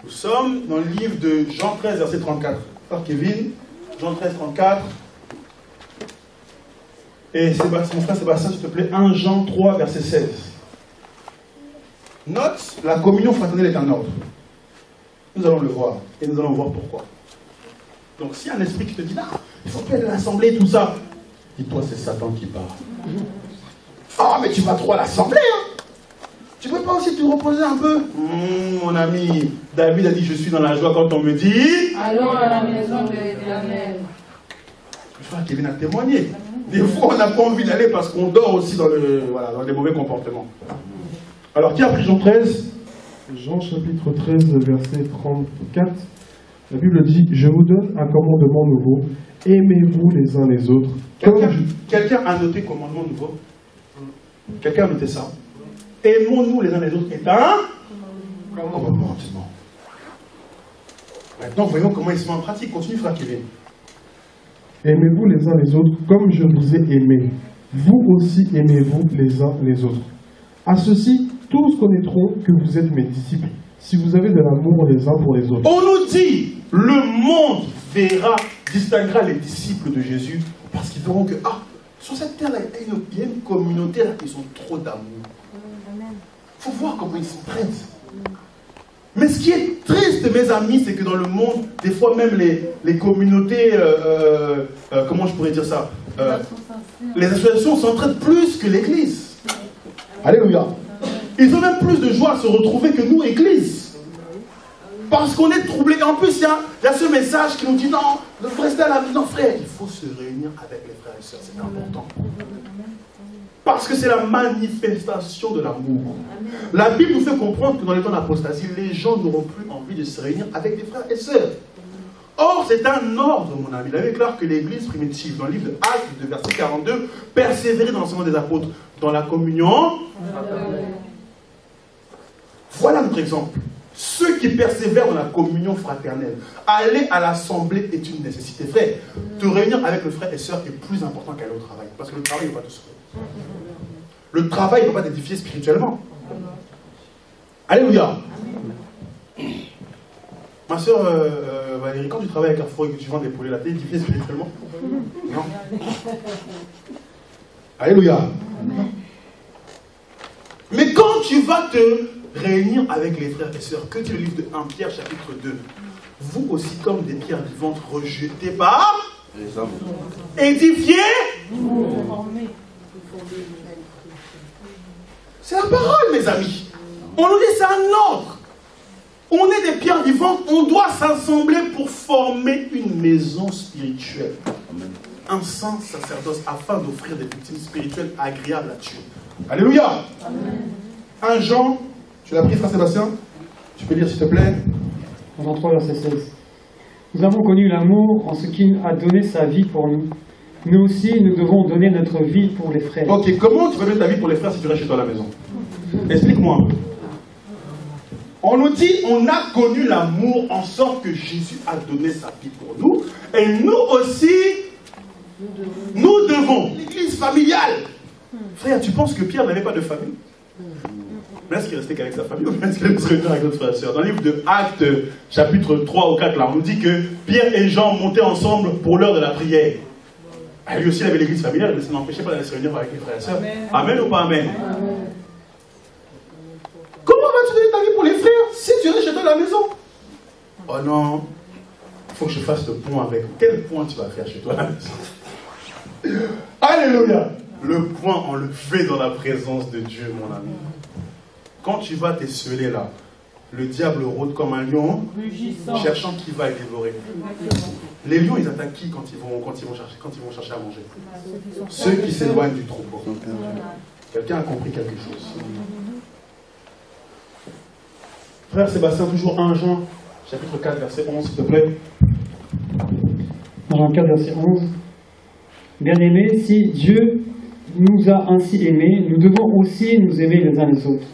Nous sommes dans le livre de Jean 13, verset 34. Frère Kevin, Jean 13, 34. Et mon frère Sébastien, s'il te plaît, 1 Jean 3, verset 16. Note, la communion fraternelle est un ordre. Nous allons le voir. Et nous allons voir pourquoi. Donc, s'il y a un esprit qui te dit, ah, il faut plus aller à l'assemblée, tout ça, dis-toi, c'est Satan qui parle. Ah, mais tu vas trop à l'assemblée, hein. Tu ne peux pas aussi te reposer un peu? Mon ami, David a dit, je suis dans la joie quand on me dit, allons à la maison de l'Éternel. Le frère Kevin a témoigné. Des fois, on n'a pas envie d'aller parce qu'on dort aussi dans les mauvais comportements. Alors, qui a pris Jean 13? Jean chapitre 13, verset 34. La Bible dit, je vous donne un commandement nouveau, aimez-vous les uns les autres. Quelqu'un a noté commandement nouveau? Quelqu'un a noté ça? Aimons-nous les uns les autres est un commandement. Maintenant, voyons comment il se met en pratique. Continue, frère Kevin. Aimez-vous les uns les autres comme je vous ai aimé. Vous aussi aimez-vous les uns les autres. À ceci, tous connaîtront que vous êtes mes disciples, si vous avez de l'amour les uns pour les autres. On nous dit, le monde distinguera les disciples de Jésus, parce qu'ils verront que, sur cette terre-là, il y a une communauté là, ils ont trop d'amour. Il faut voir comment ils se prêtent. Mais ce qui est triste, mes amis, c'est que dans le monde, des fois même les communautés, comment je pourrais dire ça, les associations s'entraident plus que l'Église. Alléluia. Ils ont même plus de joie à se retrouver que nous, Église. Parce qu'on est troublés. En plus, il y a ce message qui nous dit, non, il faut rester à la maison, frère. Il faut se réunir avec les frères et sœurs, c'est important. Parce que c'est la manifestation de l'amour. La Bible nous fait comprendre que dans les temps d'apostasie, les gens n'auront plus envie de se réunir avec des frères et sœurs. Or, c'est un ordre, mon ami. Il avait clair que l'Église primitive, dans le livre de Actes, de verset 42, persévérait dans l'enseignement des apôtres, dans la communion. Voilà notre exemple. Ceux qui persévèrent dans la communion fraternelle, aller à l'assemblée est une nécessité. Frère, te réunir avec le frère et sœur est plus important qu'aller au travail. Parce que le travail ne va pas te sauver. Le travail ne va pas t'édifier spirituellement. Alléluia. Ma soeur Valérie, quand tu travailles à Carrefour et que tu vends des poulets, là, t'es édifié spirituellement? Non. Alléluia. Mais quand tu vas te réunir avec les frères et sœurs, que dit le livre de 1 Pierre chapitre 2, vous aussi comme des pierres vivantes rejetées par les hommes, édifiés, c'est la parole, mes amis. On nous dit c'est un ordre. On est des pierres vivantes, on doit s'assembler pour former une maison spirituelle. Un saint sacerdoce afin d'offrir des victimes spirituelles agréables à Dieu. Alléluia. Amen. 1 Jean, tu l'as pris, frère Sébastien? Tu peux lire s'il te plaît? Jean 3, verset 16. Nous avons connu l'amour en ce qu'il a donné sa vie pour nous. Nous aussi, nous devons donner notre vie pour les frères. Ok, comment tu vas donner ta vie pour les frères si tu restes chez toi à la maison? Explique-moi un peu. On nous dit, on a connu l'amour en sorte que Jésus a donné sa vie pour nous. Et nous aussi, nous devons. L'église familiale. Frère, tu penses que Pierre n'avait pas de famille? Mais est-ce qu'il restait qu'avec sa famille ou est-ce qu'il allait se réunir avec d'autres frères et sœurs? Dans le livre de Actes, chapitre 3 ou 4, là, on nous dit que Pierre et Jean montaient ensemble pour l'heure de la prière. Et lui aussi, il avait l'église familiale, mais ça n'empêchait pas d'aller se réunir avec les frères et sœurs. Amen, amen ou pas amen? Amen. Comment vas-tu donner ta vie pour les frères si tu restes chez toi à la maison? Oh non, il faut que je fasse le point avec. Quel point tu vas faire chez toi à la maison? Alléluia. Le point, on le fait dans la présence de Dieu, mon ami. Quand tu vas t'esseler là, le diable rôde comme un lion, cherchant qui va les dévorer. Les lions, ils attaquent qui quand ils vont chercher à manger? Ceux qui s'éloignent du troupeau. Quelqu'un a compris quelque chose? Frère Sébastien, toujours 1 Jean, chapitre 4, verset 11, s'il te plaît. Jean 4, verset 11. Bien-aimés, si Dieu nous a ainsi aimés, nous devons aussi nous aimer les uns les autres.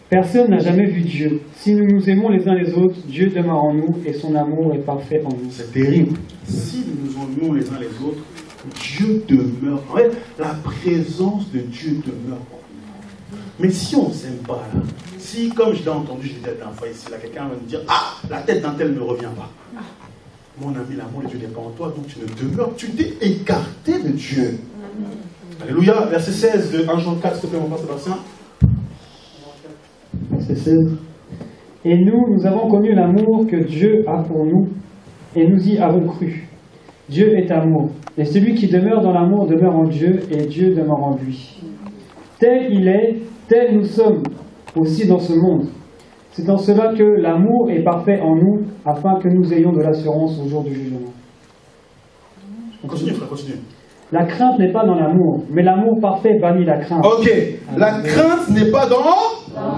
Personne n'a jamais vu Dieu. Si nous nous aimons les uns les autres, Dieu demeure en nous et son amour est parfait en nous. C'est terrible. Si nous nous aimons les uns les autres, Dieu demeure. En fait, la présence de Dieu demeure en nous. Mais si on ne s'aime pas là, si, comme je l'ai entendu, je disais la dernière fois ici, là, quelqu'un va me dire, ah, la tête d'un tel ne revient pas. Mon ami, l'amour de Dieu n'est pas en toi, donc tu ne demeures, tu t'es écarté de Dieu. Alléluia. Verset 16 de 1 Jean 4, s'il te plaît, mon frère Sébastien. Verset 16. Et nous avons connu l'amour que Dieu a pour nous, et nous y avons cru. Dieu est amour, et celui qui demeure dans l'amour demeure en Dieu, et Dieu demeure en lui. Tel il est, tel nous sommes aussi dans ce monde. C'est en cela que l'amour est parfait en nous, afin que nous ayons de l'assurance au jour du jugement. Continue, frère, continue. La crainte n'est pas dans l'amour, mais l'amour parfait bannit la crainte. Ok, la crainte n'est pas dans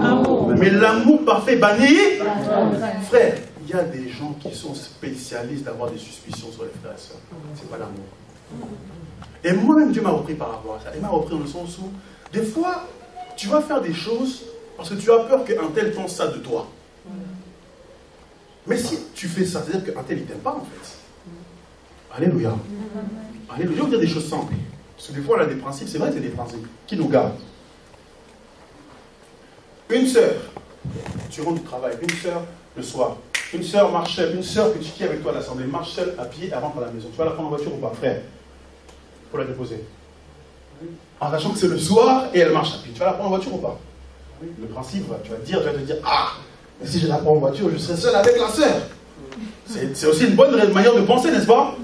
l'amour, mais l'amour parfait bannit. Frère, il y a des gens qui sont spécialistes d'avoir des suspicions sur les frères et sœurs. C'est pas l'amour. Et moi-même, Dieu m'a repris par rapport à ça. Il m'a repris dans le sens où, des fois, tu vas faire des choses parce que tu as peur qu'un tel pense ça de toi. Mais si tu fais ça, c'est-à-dire qu'un tel, il t'aime pas, en fait. Alléluia. Alléluia. Je vais vous dire des choses simples. Parce que des fois, on a des principes, c'est vrai que c'est des principes qui nous gardent. Une sœur, tu rentres du travail, une sœur le soir, une sœur marche seule, une sœur que tu quittes avec toi à l'assemblée, marche seule à pied, elle rentre à la maison. Tu vas la prendre en voiture ou pas, frère? Pour la déposer. En sachant que c'est le soir et elle marche à pied. Tu vas la prendre en voiture ou pas? Le principe, tu vas te dire, ah, mais si je la prends en voiture, je serai seul avec la sœur. C'est aussi une bonne manière de penser, n'est-ce pas?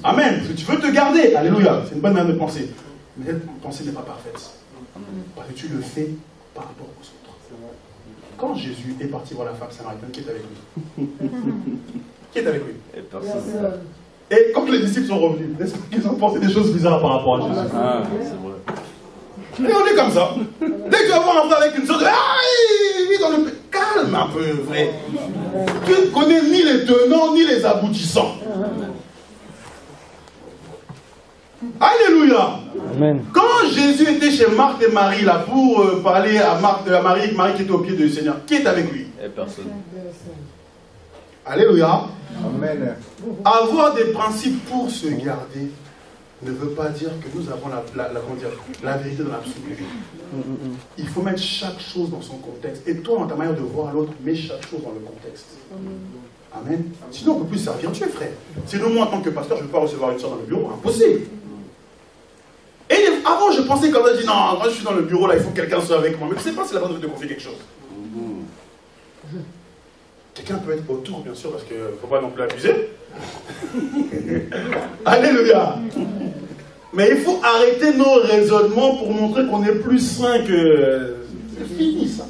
Amen. Parce que tu veux te garder. Alléluia. C'est une bonne manière de penser. Mais cette pensée n'est pas parfaite. Parce que tu le fais par rapport aux autres. Quand Jésus est parti voir la femme samaritaine, qui est avec lui? Qui est avec lui? Et quand les disciples sont revenus, est-ce qu'ils ont pensé des choses bizarres par rapport à Jésus? Ah, c'est vrai. Et on est comme ça. Dès que tu vas voir un frère avec une sorte de... Ah, il vit dans le... Calme un peu, vrai. Tu ne connais ni les tenants, ni les aboutissants. Alléluia. Amen. Quand Jésus était chez Marthe et Marie, là, pour parler à Marie qui était au pied du Seigneur, qui est avec lui? Personne. Alléluia. Amen. Avoir des principes pour se garder ne veut pas dire que nous avons la vérité dans l'absolu. Il faut mettre chaque chose dans son contexte. Et toi, dans ta manière de voir l'autre, mets chaque chose dans le contexte. Amen. Sinon, on ne peut plus servir Dieu, frère. Sinon, moi, en tant que pasteur, je ne peux pas recevoir une soeur dans le bureau. Impossible. Et avant, je pensais quand même, je dis, non, moi, je suis dans le bureau, là, il faut que quelqu'un soit avec moi. Mais tu ne sais pas si la personne veut te confier quelque chose. Quelqu'un peut être autour, bien sûr, parce qu'il ne faut pas non plus abuser. Alléluia. Mais il faut arrêter nos raisonnements pour montrer qu'on est plus saint que... C'est fini, ça.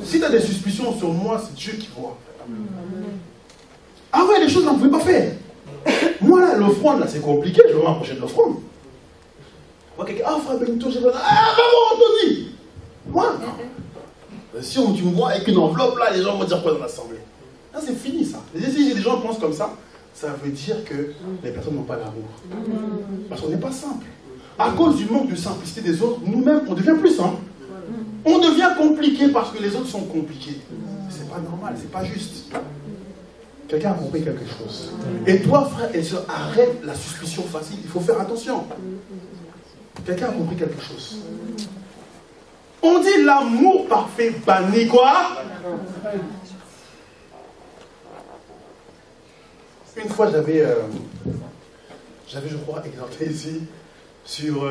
Si tu as des suspicions sur moi, c'est Dieu qui voit. Ah ouais, les choses, on ne pouvait pas faire. Moi, là, l'offrande, là, c'est compliqué. Je vais m'approcher de l'offrande. Ah, frère Benito, j'ai besoin... Ah, maman, Anthony. Moi, non. Si tu me vois avec une enveloppe, là, les gens vont dire quoi dans l'assemblée? Là, c'est fini, ça. Si les gens pensent comme ça, ça veut dire que les personnes n'ont pas d'amour. Parce qu'on n'est pas simple. À cause du manque de simplicité des autres, nous-mêmes, on devient plus simple. On devient compliqué parce que les autres sont compliqués. C'est pas normal, c'est pas juste. Quelqu'un a compris quelque chose. Et toi, frère et soeur, arrête la suspicion facile. Il faut faire attention. Quelqu'un a compris quelque chose. On dit l'amour parfait bannit quoi? Une fois, j'avais, je crois, exhorté ici sur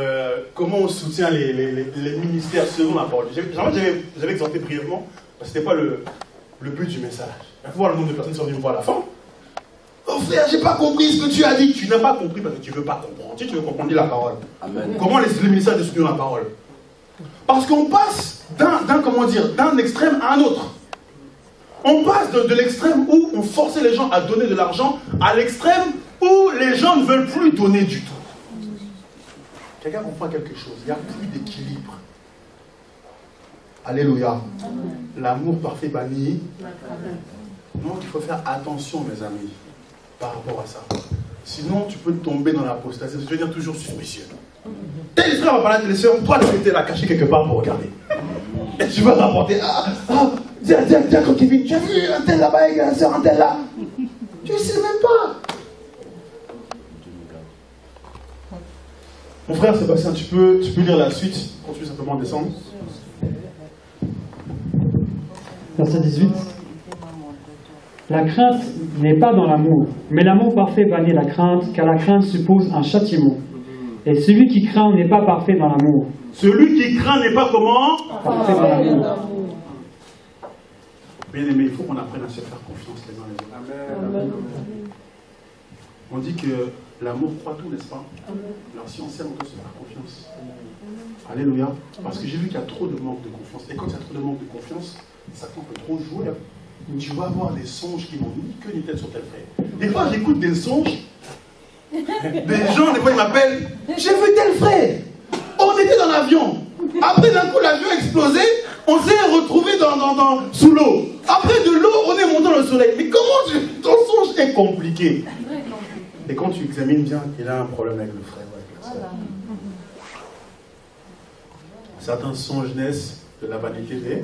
comment on soutient les ministères selon la parole. J'avais exhorté brièvement, parce que ce n'était pas le but du message. Il faut voir le nombre de personnes qui sont venues me voir à la fin. Oh frère, j'ai pas compris ce que tu as dit. Tu n'as pas compris parce que tu ne veux pas comprendre. Tu veux comprendre la parole. Amen. Comment les ministères de soutien la parole? Parce qu'on passe d'un extrême à un autre. On passe de l'extrême où on forçait les gens à donner de l'argent à l'extrême où les gens ne veulent plus donner du tout. Quelqu'un comprend quelque chose. Il n'y a plus d'équilibre. Alléluia. L'amour parfait bannit. Donc il faut faire attention, mes amis, par rapport à ça. Sinon, tu peux tomber dans l'apostasie. Tu veux dire toujours suspicieux. Tel frère va parler à tes sœurs, toi tu étais là caché quelque part pour regarder. Et tu vas rapporter. Tiens, quand Kevin, tu as vu un tel là-bas avec la sœur, un tel là. Tu ne sais même pas. Mon frère Sébastien, tu peux lire la suite. Continue simplement à descendre. Verset 18. La crainte n'est pas dans l'amour, mais l'amour parfait bannit la crainte, car la crainte suppose un châtiment. Et celui qui craint n'est pas parfait dans l'amour. Celui qui craint n'est pas comment? Parfait dans l'amour. Bien aimé, il faut qu'on apprenne à se faire confiance les uns les autres. Amen. On dit que l'amour croit tout, n'est-ce pas? Alors si on s'aime, on doit se faire confiance. Alléluia. Parce que j'ai vu qu'il y a trop de manque de confiance. Et quand il y a trop de manque de confiance, Satan peut trop jouer. Tu vas avoir des songes qui n'ont ni queue ni tête sur tel frère. Des fois, j'écoute des songes. Des gens, des fois, ils m'appellent. J'ai vu tel frère. On était dans l'avion. Après, d'un coup, l'avion a explosé. On s'est retrouvés sous l'eau. Après de l'eau, on est monté dans le soleil. Mais comment ton songe est compliqué? Et quand tu examines bien, il a un problème avec le frère ou avec la sœur. Certains songes naissent de la vanité des...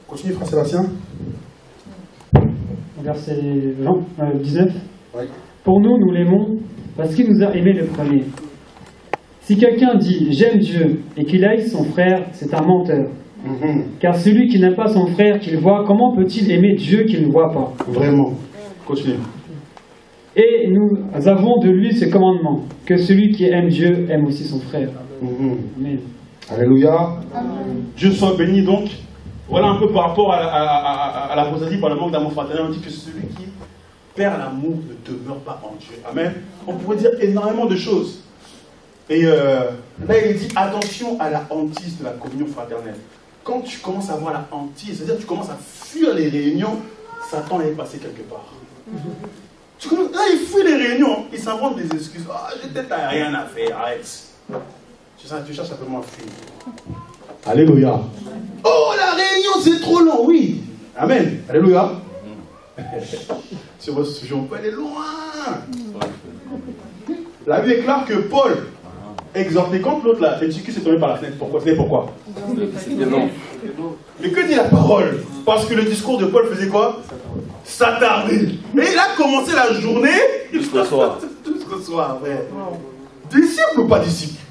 Continue, frère Sébastien. Verset 19. Oui. Pour nous, nous l'aimons parce qu'il nous a aimés le premier. Si quelqu'un dit « j'aime Dieu » et qu'il haïsse son frère, c'est un menteur. Car celui qui n'aime pas son frère qu'il voit, comment peut-il aimer Dieu qu'il ne voit pas? Vraiment. Continue. Et nous avons de lui ce commandement, que celui qui aime Dieu aime aussi son frère. Amen. Alléluia. Amen. Dieu soit béni donc. Voilà un peu par rapport à l'apostasie par le manque d'amour fraternel. On dit que celui qui perd l'amour ne demeure pas en Dieu. Amen. On pourrait dire énormément de choses. Et là, il dit attention à la hantise de la communion fraternelle. Quand tu commences à avoir la hantise, c'est-à-dire que tu commences à fuir les réunions, Satan est passé quelque part. Là, il fuit les réunions, il s'invente des excuses. Ah, j'ai peut-être rien à faire, arrête. Tu cherches simplement à fuir. Alléluia. Oh, la réunion, c'est trop long, oui. Amen. Alléluia. Sur votre sujet, on peut aller loin. La Bible est claire que Paul exhortait contre l'autre là. Le TQ s'est tombé par la fenêtre. Pourquoi? C'était pourquoi? Mais que dit la parole? Parce que le discours de Paul faisait quoi? S'attarder. Et il a commencé la journée jusqu'au soir. Jusqu'au soir, frère. Disciple ou pas disciple?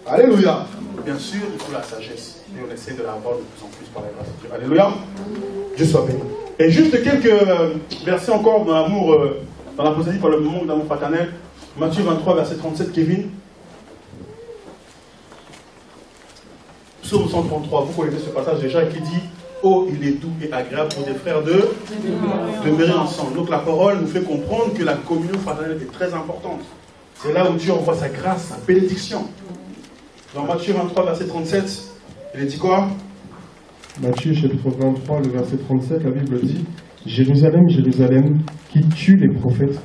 Alléluia. Bien sûr, il faut la sagesse. Et on essaie de l'avoir de plus en plus par la grâce de Dieu. Alléluia. Dieu soit béni. Et juste quelques versets encore dans l'amour, dans l'apostasie par le manque d'amour fraternel. Matthieu 23, verset 37, Kevin. Psaume 133, vous connaissez ce passage déjà qui dit « Oh, il est doux et agréable pour des frères de demeurer ensemble ». Donc la parole nous fait comprendre que la communion fraternelle est très importante. C'est là où Dieu envoie sa grâce, sa bénédiction. Dans Matthieu 23, verset 37, il dit quoi? Matthieu chapitre 23, le verset 37, la Bible dit « Jérusalem, Jérusalem, qui tue les prophètes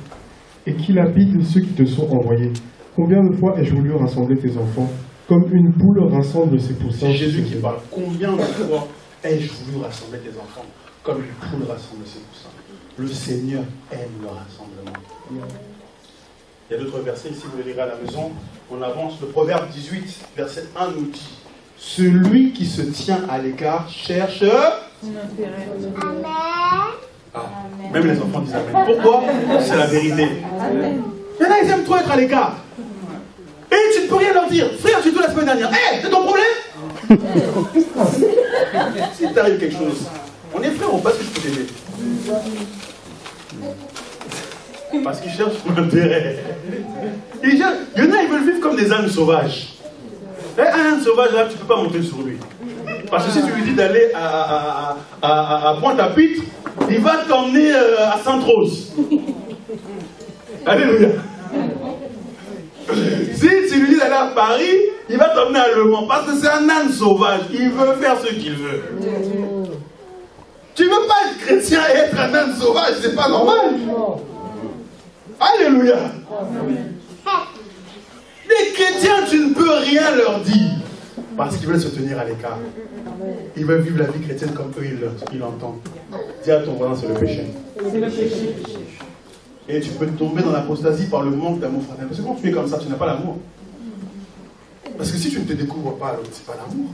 et qui lapide ceux qui te sont envoyés. Combien de fois ai-je voulu rassembler tes enfants, comme une poule rassemble ses poussins ?» C'est Jésus qui parle. Combien de fois ai-je voulu rassembler tes enfants, comme une poule rassemble ses poussins? Le Seigneur aime le rassemblement. Il y a d'autres versets ici, vous les lirez à la maison. On avance. Le Proverbe 18, verset 1 nous dit « Celui qui se tient à l'écart cherche... » Amen. Ah, même les enfants disent Amen. Pourquoi? C'est la vérité. Amen. Il y en a, ils aiment trop être à l'écart. Et tu ne peux rien leur dire. Frère, tu es tout la semaine dernière. Hé, c'est ton problème? Si t'arrive quelque chose, on est frères, on passe que je peux t'aider. Parce qu'ils cherchent mon intérêt. Il y en a, ils veulent vivre comme des ânes sauvages. Et un âne sauvage, là, tu ne peux pas monter sur lui. Parce que si tu lui dis d'aller à Pointe-à-Pitre, il va t'emmener à Sainte-Rose. Alléluia. Si tu lui dis d'aller à Paris, il va t'emmener à Le Mans. Parce que c'est un âne sauvage. Il veut faire ce qu'il veut. Tu ne veux pas être chrétien et être un âne sauvage, c'est pas normal. Alléluia. Les chrétiens, tu ne peux rien leur dire. Parce qu'ils veulent se tenir à l'écart. Ils veulent vivre la vie chrétienne comme eux, ils l'entendent. Dis à ton voisin, c'est le péché. C'est le péché. Et tu peux tomber dans l'apostasie par le manque d'amour fraternel. Parce que quand tu es comme ça, tu n'as pas l'amour. Parce que si tu ne te découvres pas, alors c'est pas l'amour.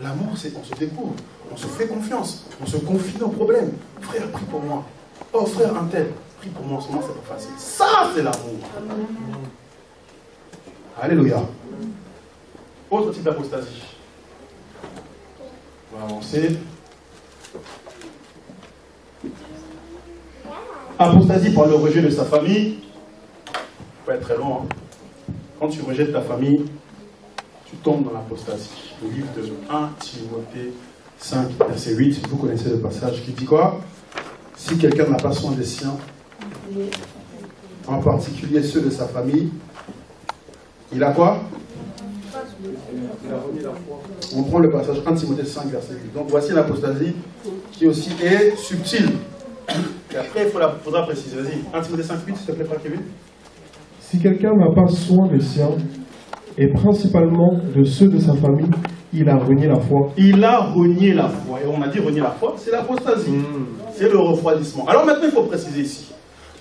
L'amour, c'est on se découvre, on se fait confiance, on se confie nos problèmes. Frère, prie pour moi. Oh frère, un tel, prie pour moi en ce moment, c'est pas facile. Ça, c'est l'amour. Alléluia. Autre type d'apostasie. On va avancer. Apostasie par le rejet de sa famille. Ça peut être très long. Hein. Quand tu rejettes ta famille, tu tombes dans l'apostasie. Le livre de 1 Timothée 5, verset 8. Vous connaissez le passage qui dit quoi? Si quelqu'un n'a pas soin des siens, en particulier ceux de sa famille, il a quoi? On prend le passage 1 Timothée 5, verset 8. Donc voici l'apostasie qui aussi est subtile. Et après, il faudra préciser. Vas-y, 1 Timothée 5, 8, s'il te plaît, frère Kevin. Si quelqu'un n'a pas soin des siens, et principalement de ceux de sa famille, il a renié la foi. Il a renié la foi. Et on a dit renier la foi, c'est l'apostasie. C'est le refroidissement. Alors maintenant, il faut préciser ici.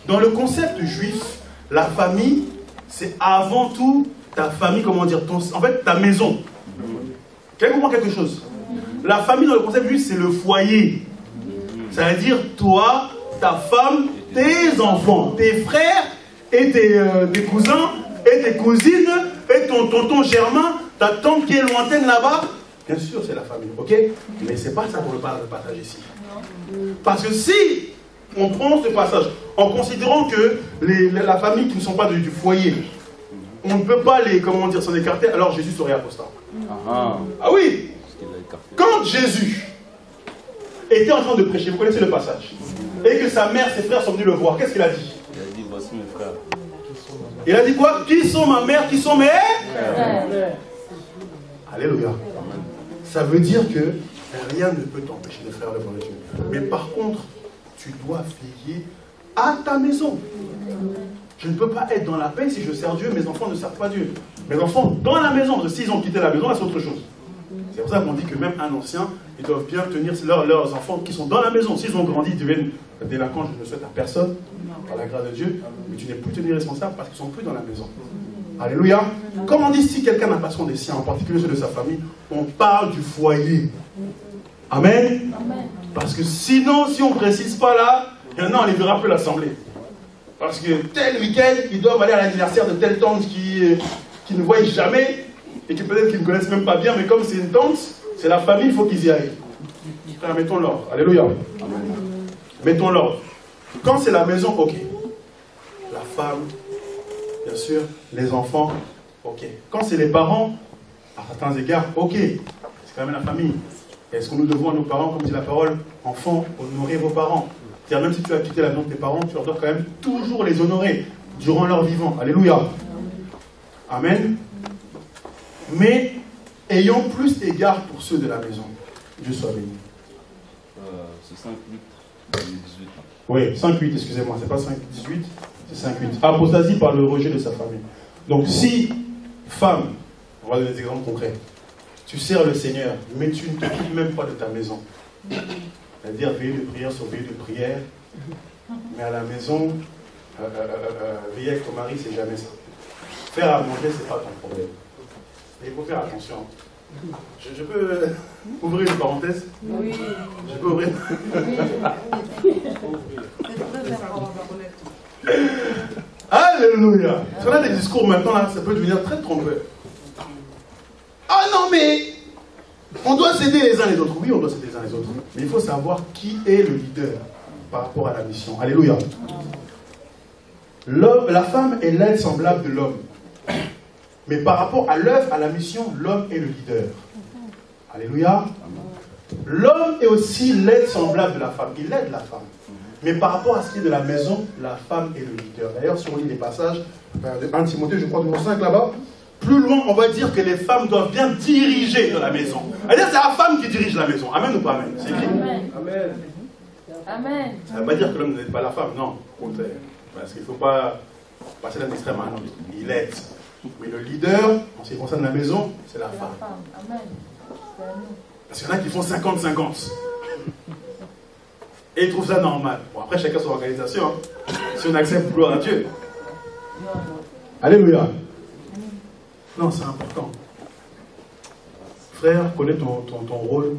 Dans le concept juif, la famille, c'est avant tout ta famille, comment dire, en fait, ta maison. Quelqu'un comprend quelque chose? La famille, dans le concept juif, c'est le foyer. Ça veut dire toi, ta femme, tes enfants, tes frères et tes cousins et tes cousines et ton tonton Germain, ta tante qui est lointaine là-bas. Bien sûr, c'est la famille, ok? Mais c'est pas ça qu'on veut pas le passage ici. Parce que si on prend ce passage en considérant que la famille qui ne sont pas du foyer, on ne peut pas les, comment dire, s'en écarter, alors Jésus serait apostat. Ah oui! Quand Jésus était en train de prêcher, vous connaissez le passage, et que sa mère, ses frères sont venus le voir, qu'est-ce qu'il a dit? Il a dit, voici mes frères. Il a dit quoi? Qui sont ma mère, qui sont mes frères? Alléluia. Ça veut dire que rien ne peut t'empêcher de faire le bon Dieu. Mais par contre, tu dois veiller à ta maison. Je ne peux pas être dans la paix si je sers Dieu, mes enfants ne servent pas Dieu. Mes enfants dans la maison, parce que s'ils ont quitté la maison, là c'est autre chose. C'est pour ça qu'on dit que même un ancien, ils doivent bien tenir leurs enfants qui sont dans la maison. S'ils ont grandi, ils deviennent délinquants, je ne le souhaite à personne, par la grâce de Dieu, mais tu n'es plus tenu responsable parce qu'ils ne sont plus dans la maison. Alléluia. Comme on dit, si quelqu'un n'a pas soin des siens, en particulier ceux de sa famille, on parle du foyer. Amen. Parce que sinon, si on ne précise pas là, il y en a, on ne les verra plus l'assemblée. Parce que tel week-end, ils doivent aller à l'anniversaire de telle tante qui ne voient jamais, et qui peut-être qu'ils ne connaissent même pas bien, mais comme c'est une tante, c'est la famille, il faut qu'ils y aillent. Frère, mettons l'ordre. Alléluia. Mettons l'ordre. Quand c'est la maison, ok. La femme, bien sûr, les enfants, ok. Quand c'est les parents, à certains égards, ok. C'est quand même la famille. Est-ce que nous devons à nos parents, comme dit la parole, enfants, honorer vos parents? C'est-à-dire, même si tu as quitté la maison de tes parents, tu leur dois quand même toujours les honorer durant leur vivant. Alléluia. Amen. Mais ayons plus égard pour ceux de la maison. Dieu soit béni. C'est 5-8, 18. Oui, 5-8, excusez-moi, c'est pas 5-18, c'est 5-8. Apostasie par le rejet de sa famille. Donc si, femme, on va donner des exemples concrets, tu sers le Seigneur, mais tu ne te quittes même pas de ta maison. C'est-à-dire veiller de prière sur veiller de prière, mais à la maison, veiller avec ton mari, c'est jamais ça. Faire à manger, c'est pas ton problème. Et il faut faire attention. Je peux ouvrir une parenthèse? Oui. Je peux ouvrir? Alléluia. Si on a des discours maintenant, là, ça peut devenir très trompeur. Ah non, mais on doit s'aider les uns les autres. Oui, on doit s'aider les uns les autres. Mais il faut savoir qui est le leader par rapport à la mission. Alléluia. La femme est l'aide semblable de l'homme. Mais par rapport à l'œuvre, à la mission, l'homme est le leader. Alléluia. L'homme est aussi l'aide semblable de la femme. Il aide la femme. Mais par rapport à ce qui est de la maison, la femme est le leader. D'ailleurs, si on lit les passages de 1 Timothée, je crois, numéro 5 là-bas, plus loin, on va dire que les femmes doivent bien diriger dans la maison. C'est-à-dire c'est la femme qui dirige la maison. Amen ou pas amen? C'est écrit. Amen. Amen. Ça ne veut pas dire que l'homme n'aide pas la femme, non. Au contraire. Parce qu'il ne faut pas passer d'un extrême à un autre. Il aide. Mais le leader, en ce qui concerne la maison, c'est la femme. Amen. Parce qu'il y en a qui font 50-50. Et ils trouvent ça normal. Bon, après, chacun son organisation. Hein. Si on accepte, gloire à Dieu. Alléluia. Non, c'est important. Frère, connais ton rôle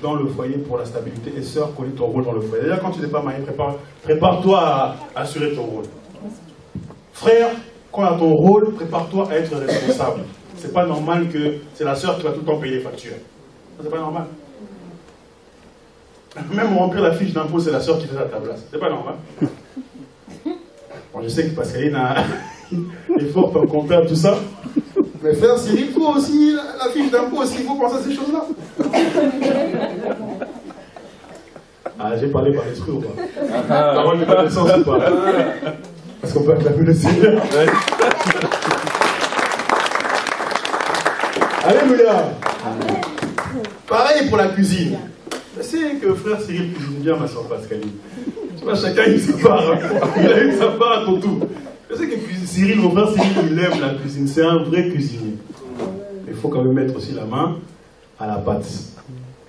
dans le foyer pour la stabilité. Et sœur, connais ton rôle dans le foyer. D'ailleurs, quand tu n'es pas marié, prépare-toi à assurer ton rôle. Frère, quand tu as ton rôle, prépare-toi à être responsable. C'est pas normal que c'est la sœur qui va tout le temps payer les factures. C'est pas normal. Même remplir la fiche d'impôt, c'est la sœur qui fait ça à ta place. C'est pas normal. Bon, je sais que Pascaline est forte en comptable, tout ça. Mais frère Cyril, il faut aussi la fiche d'impôt, aussi, il faut penser à ces choses-là. Ah, j'ai parlé par l'esprit ou pas? Parole de connaissance ou pas? Parce qu'on peut acclamer le Seigneur. Alléluia. Pareil pour la cuisine. Je sais que frère Cyril cuisine bien, ma soeur Pascaline. Tu vois, chacun il sa part. Il a eu sa part pour tout. Je sais que Cyril, mon frère Cyril, il aime la cuisine. C'est un vrai cuisinier. Il faut quand même mettre aussi la main. à la pâte.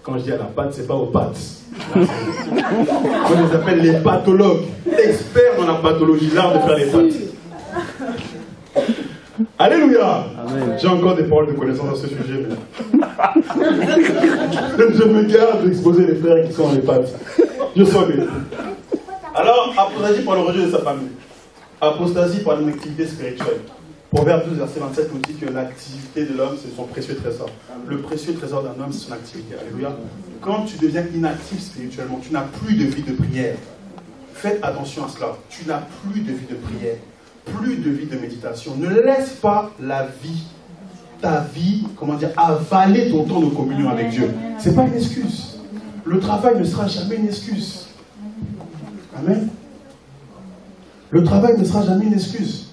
Quand je dis à la pâte, c'est pas aux pâtes. On les appelle les pathologues, experts dans la pathologie, l'art de faire les pâtes. Alléluia. J'ai encore des paroles de connaissance à ce sujet, mais je me garde d'exposer les frères qui sont dans les pâtes. Je sens bien. Alors, apostasie par le rejet de sa famille. Apostasie par l'inactivité spirituelle. Proverbe 12, verset 27 nous dit que l'activité de l'homme, c'est son précieux trésor. Le précieux trésor d'un homme, c'est son activité. Alléluia. Quand tu deviens inactif spirituellement, tu n'as plus de vie de prière. Faites attention à cela. Tu n'as plus de vie de prière, plus de vie de méditation. Ne laisse pas ta vie, comment dire, avaler ton temps de communion avec Dieu. Ce n'est pas une excuse. Le travail ne sera jamais une excuse. Amen. Le travail ne sera jamais une excuse.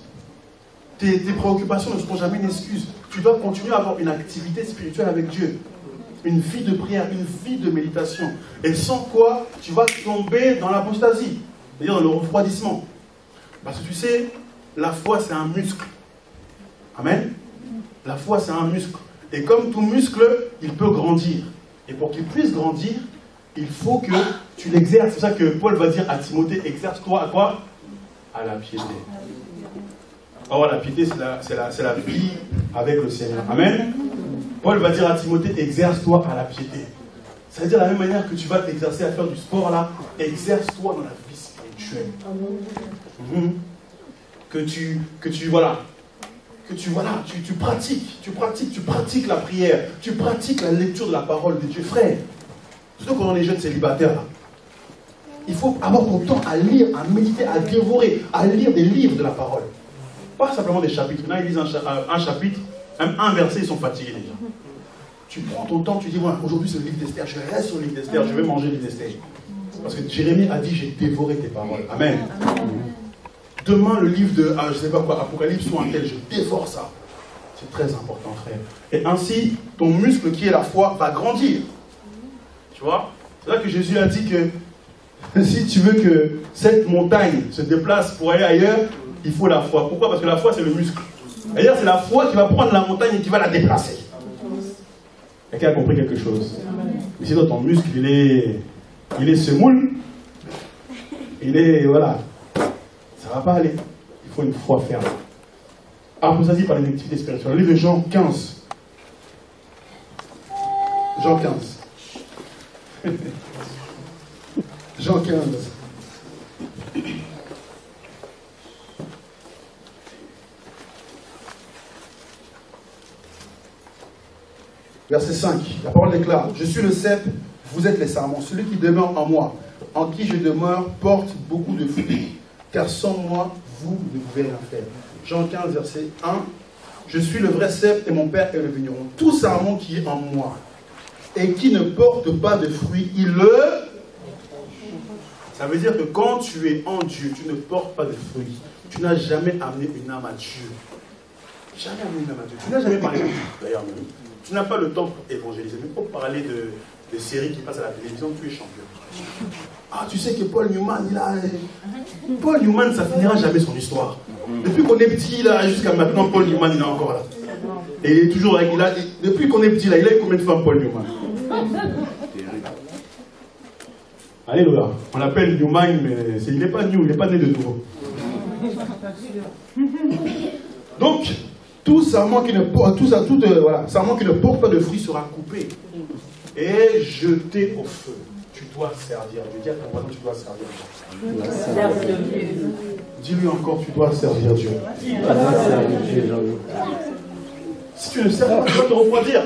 Tes préoccupations ne seront jamais une excuse. Tu dois continuer à avoir une activité spirituelle avec Dieu. Une vie de prière, une vie de méditation. Et sans quoi, tu vas tomber dans l'apostasie. C'est-à-dire dans le refroidissement. Parce que tu sais, la foi c'est un muscle. Amen. La foi c'est un muscle. Et comme tout muscle, il peut grandir. Et pour qu'il puisse grandir, il faut que tu l'exerces. C'est ça que Paul va dire à Timothée, exerce-toi à quoi? À la piété. Or, la piété, c'est la vie avec le Seigneur. Amen. Paul va dire à Timothée, exerce-toi à la piété. Ça veut dire de la même manière que tu vas t'exercer à faire du sport là, exerce-toi dans la vie spirituelle. Que tu pratiques la prière, tu pratiques la lecture de la parole de Dieu, frère. Surtout quand on est jeunes célibataires là. Il faut avoir ton temps à lire, à méditer, à dévorer, à lire des livres de la parole. Pas simplement des chapitres. Là, ils lisent un chapitre, un verset, ils sont fatigués déjà. Tu prends ton temps, tu dis, voilà, aujourd'hui c'est le livre d'Esther, je reste sur le livre d'Esther, je vais manger le livre d'Esther. Parce que Jérémie a dit, j'ai dévoré tes paroles. Amen. Demain, le livre de, je ne sais pas quoi, Apocalypse ou un tel, je dévore ça. C'est très important, frère. Et ainsi, ton muscle qui est la foi va grandir. Tu vois? C'est là que Jésus a dit que si tu veux que cette montagne se déplace pour aller ailleurs, il faut la foi. Pourquoi? Parce que la foi, c'est le muscle. D'ailleurs, c'est la foi qui va prendre la montagne et qui va la déplacer. Quelqu'un a compris quelque chose? Mais sinon, ton muscle, il est semoule. Voilà. Ça ne va pas aller. Il faut une foi ferme. Apostasie par l'inactivité spirituelle. Le livre de Jean 15. Jean 15. Jean 15. Verset 5, la parole déclare, je suis le cep, vous êtes les sarments. Celui qui demeure en moi, en qui je demeure, porte beaucoup de fruits. Car sans moi, vous ne pouvez rien faire. Jean 15, verset 1, je suis le vrai cep et mon Père est le vigneron. Tout sarment qui est en moi et qui ne porte pas de fruits, il le... Ça veut dire que quand tu es en Dieu, tu ne portes pas de fruits. Tu n'as jamais amené une âme à Dieu. Jamais amené une âme à Dieu. Tu n'as jamais parlé de Dieu, d'ailleurs. Tu n'as pas le temps pour évangéliser, mais pour parler de séries qui passent à la télévision, tu es champion. Ah, tu sais que Paul Newman, Paul Newman, ça finira jamais son histoire. Depuis qu'on est petit, là, jusqu'à maintenant, Paul Newman, il est encore là. Et il est toujours avec... Depuis qu'on est petit, là, il a eu combien de femmes, Paul Newman? Alléluia. On l'appelle Newman, mais il n'est pas new, il n'est pas né de nouveau. Donc, tout sarment qui ne porte pas de fruits sera coupé et jeté au feu. Tu dois servir Dieu. Dis à ton voisin, tu dois servir Dieu. Dis-lui encore, tu dois servir Dieu. Si tu ne sers pas, tu dois te refroidir.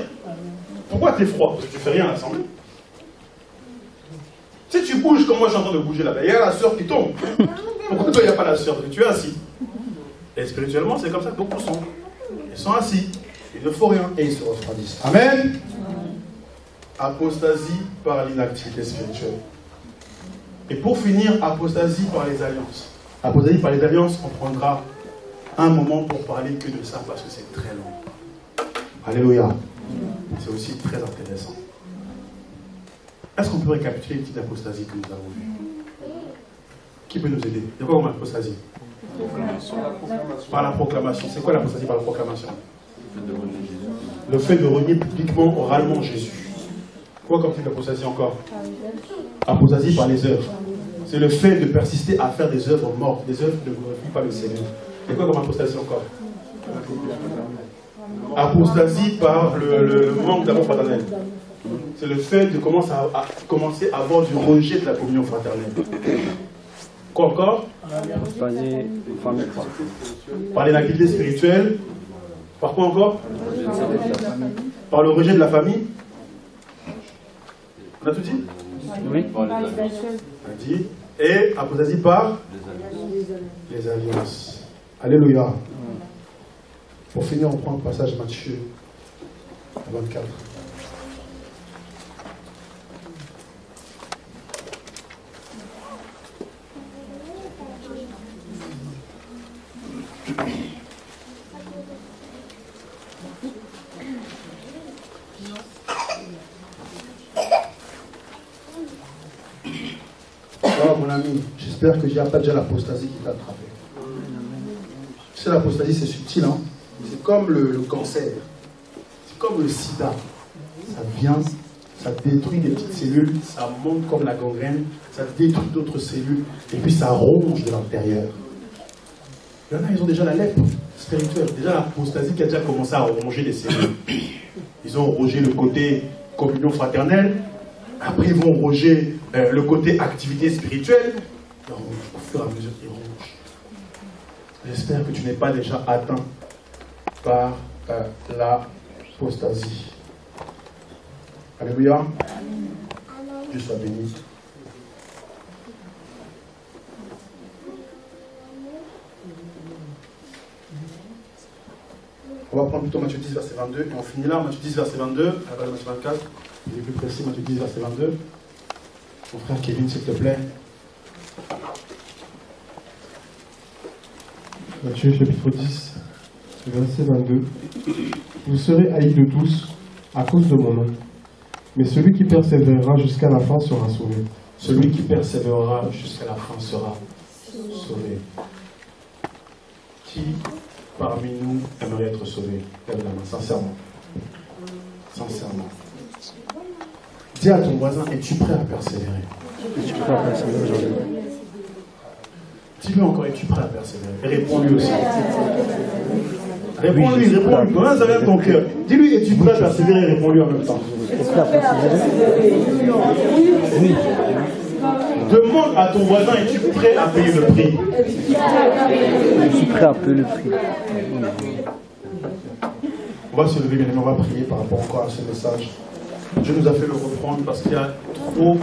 Pourquoi tu es froid? Parce que tu ne fais rien à l'assemblée. Si tu bouges comme moi je suis en train de bouger là-bas, il y a la sœur qui tombe. Pourquoi toi il n'y a pas la sœur? Parce que tu es assis. Et spirituellement, c'est comme ça que beaucoup sont. Ils sont assis, il ne faut rien et ils se refroidissent. Amen. Apostasie par l'inactivité spirituelle. Et pour finir, apostasie par les alliances. Apostasie par les alliances, on prendra un moment pour parler que de ça parce que c'est très long. Alléluia. C'est aussi très intéressant. Est-ce qu'on peut récapituler les petites apostasies que nous avons vues? Qui peut nous aider? De quoi on a apostasie? Par la proclamation. C'est quoi l'apostasie par la proclamation? Le fait de renier publiquement, oralement Jésus. Quoi comme type d'apostasie encore? Apostasie par les œuvres. C'est le fait de persister à faire des œuvres mortes, des œuvres qui ne glorifient pas le Seigneur. Et quoi comme apostasie encore? Apostasie par le manque d'amour fraternel. C'est le fait de commencer à avoir du rejet de la communion fraternelle. Quoi encore? Par l'inactivité spirituelle. Par quoi encore? Par le rejet de la famille. On a tout dit? Oui. On a dit. Et apostasie par les alliances. Alléluia. Pour finir, on prend le passage Matthieu 24. Alors, mon ami, j'espère que il n'y a pas déjà l'apostasie qui t'a attrapé. Tu sais, l'apostasie, c'est subtil, hein? C'est comme le cancer. C'est comme le sida. Ça vient, ça détruit des petites cellules, ça monte comme la gangrène, ça détruit d'autres cellules, et puis ça ronge de l'intérieur. Il y en a, ils ont déjà la lèpre spirituelle, déjà l'apostasie qui a déjà commencé à ronger les cellules. Ils ont rongé le côté communion fraternelle, après ils vont ronger le côté activité spirituelle, ils rongent, au fur et à mesure qu'ils rongent. J'espère que tu n'es pas déjà atteint par l'apostasie. Alléluia. Dieu soit béni. On va prendre plutôt Matthieu 10, verset 22, et on finit là, Matthieu 10, verset 22, à la Matthieu 24, il est plus précis, Matthieu 10, verset 22. Mon frère Kevin, s'il te plaît. Matthieu chapitre 10, verset 22. Vous serez haïs de tous à cause de mon nom, mais celui qui persévérera jusqu'à la fin sera sauvé. Celui qui persévérera jusqu'à la fin sera sauvé. Qui parmi nous aimerait être sauvé? Lève la main, sincèrement. Sincèrement. Dis à ton voisin, es-tu prêt à persévérer? Es-tu prêt à persévérer aujourd'hui? Dis-lui encore, es-tu prêt à persévérer? Et réponds-lui aussi. Réponds-lui, réponds-lui. Comment ça vient de ton cœur? Dis-lui, es-tu prêt à persévérer? Réponds-lui en même temps. Es-tu prêt à persévérer? Oui. Demande à ton voisin, es-tu prêt à payer le prix? Je suis prêt à payer le prix. On va se lever, bien aimé, on va prier par rapport encore à ce message. Dieu nous a fait le reprendre parce qu'il y a trop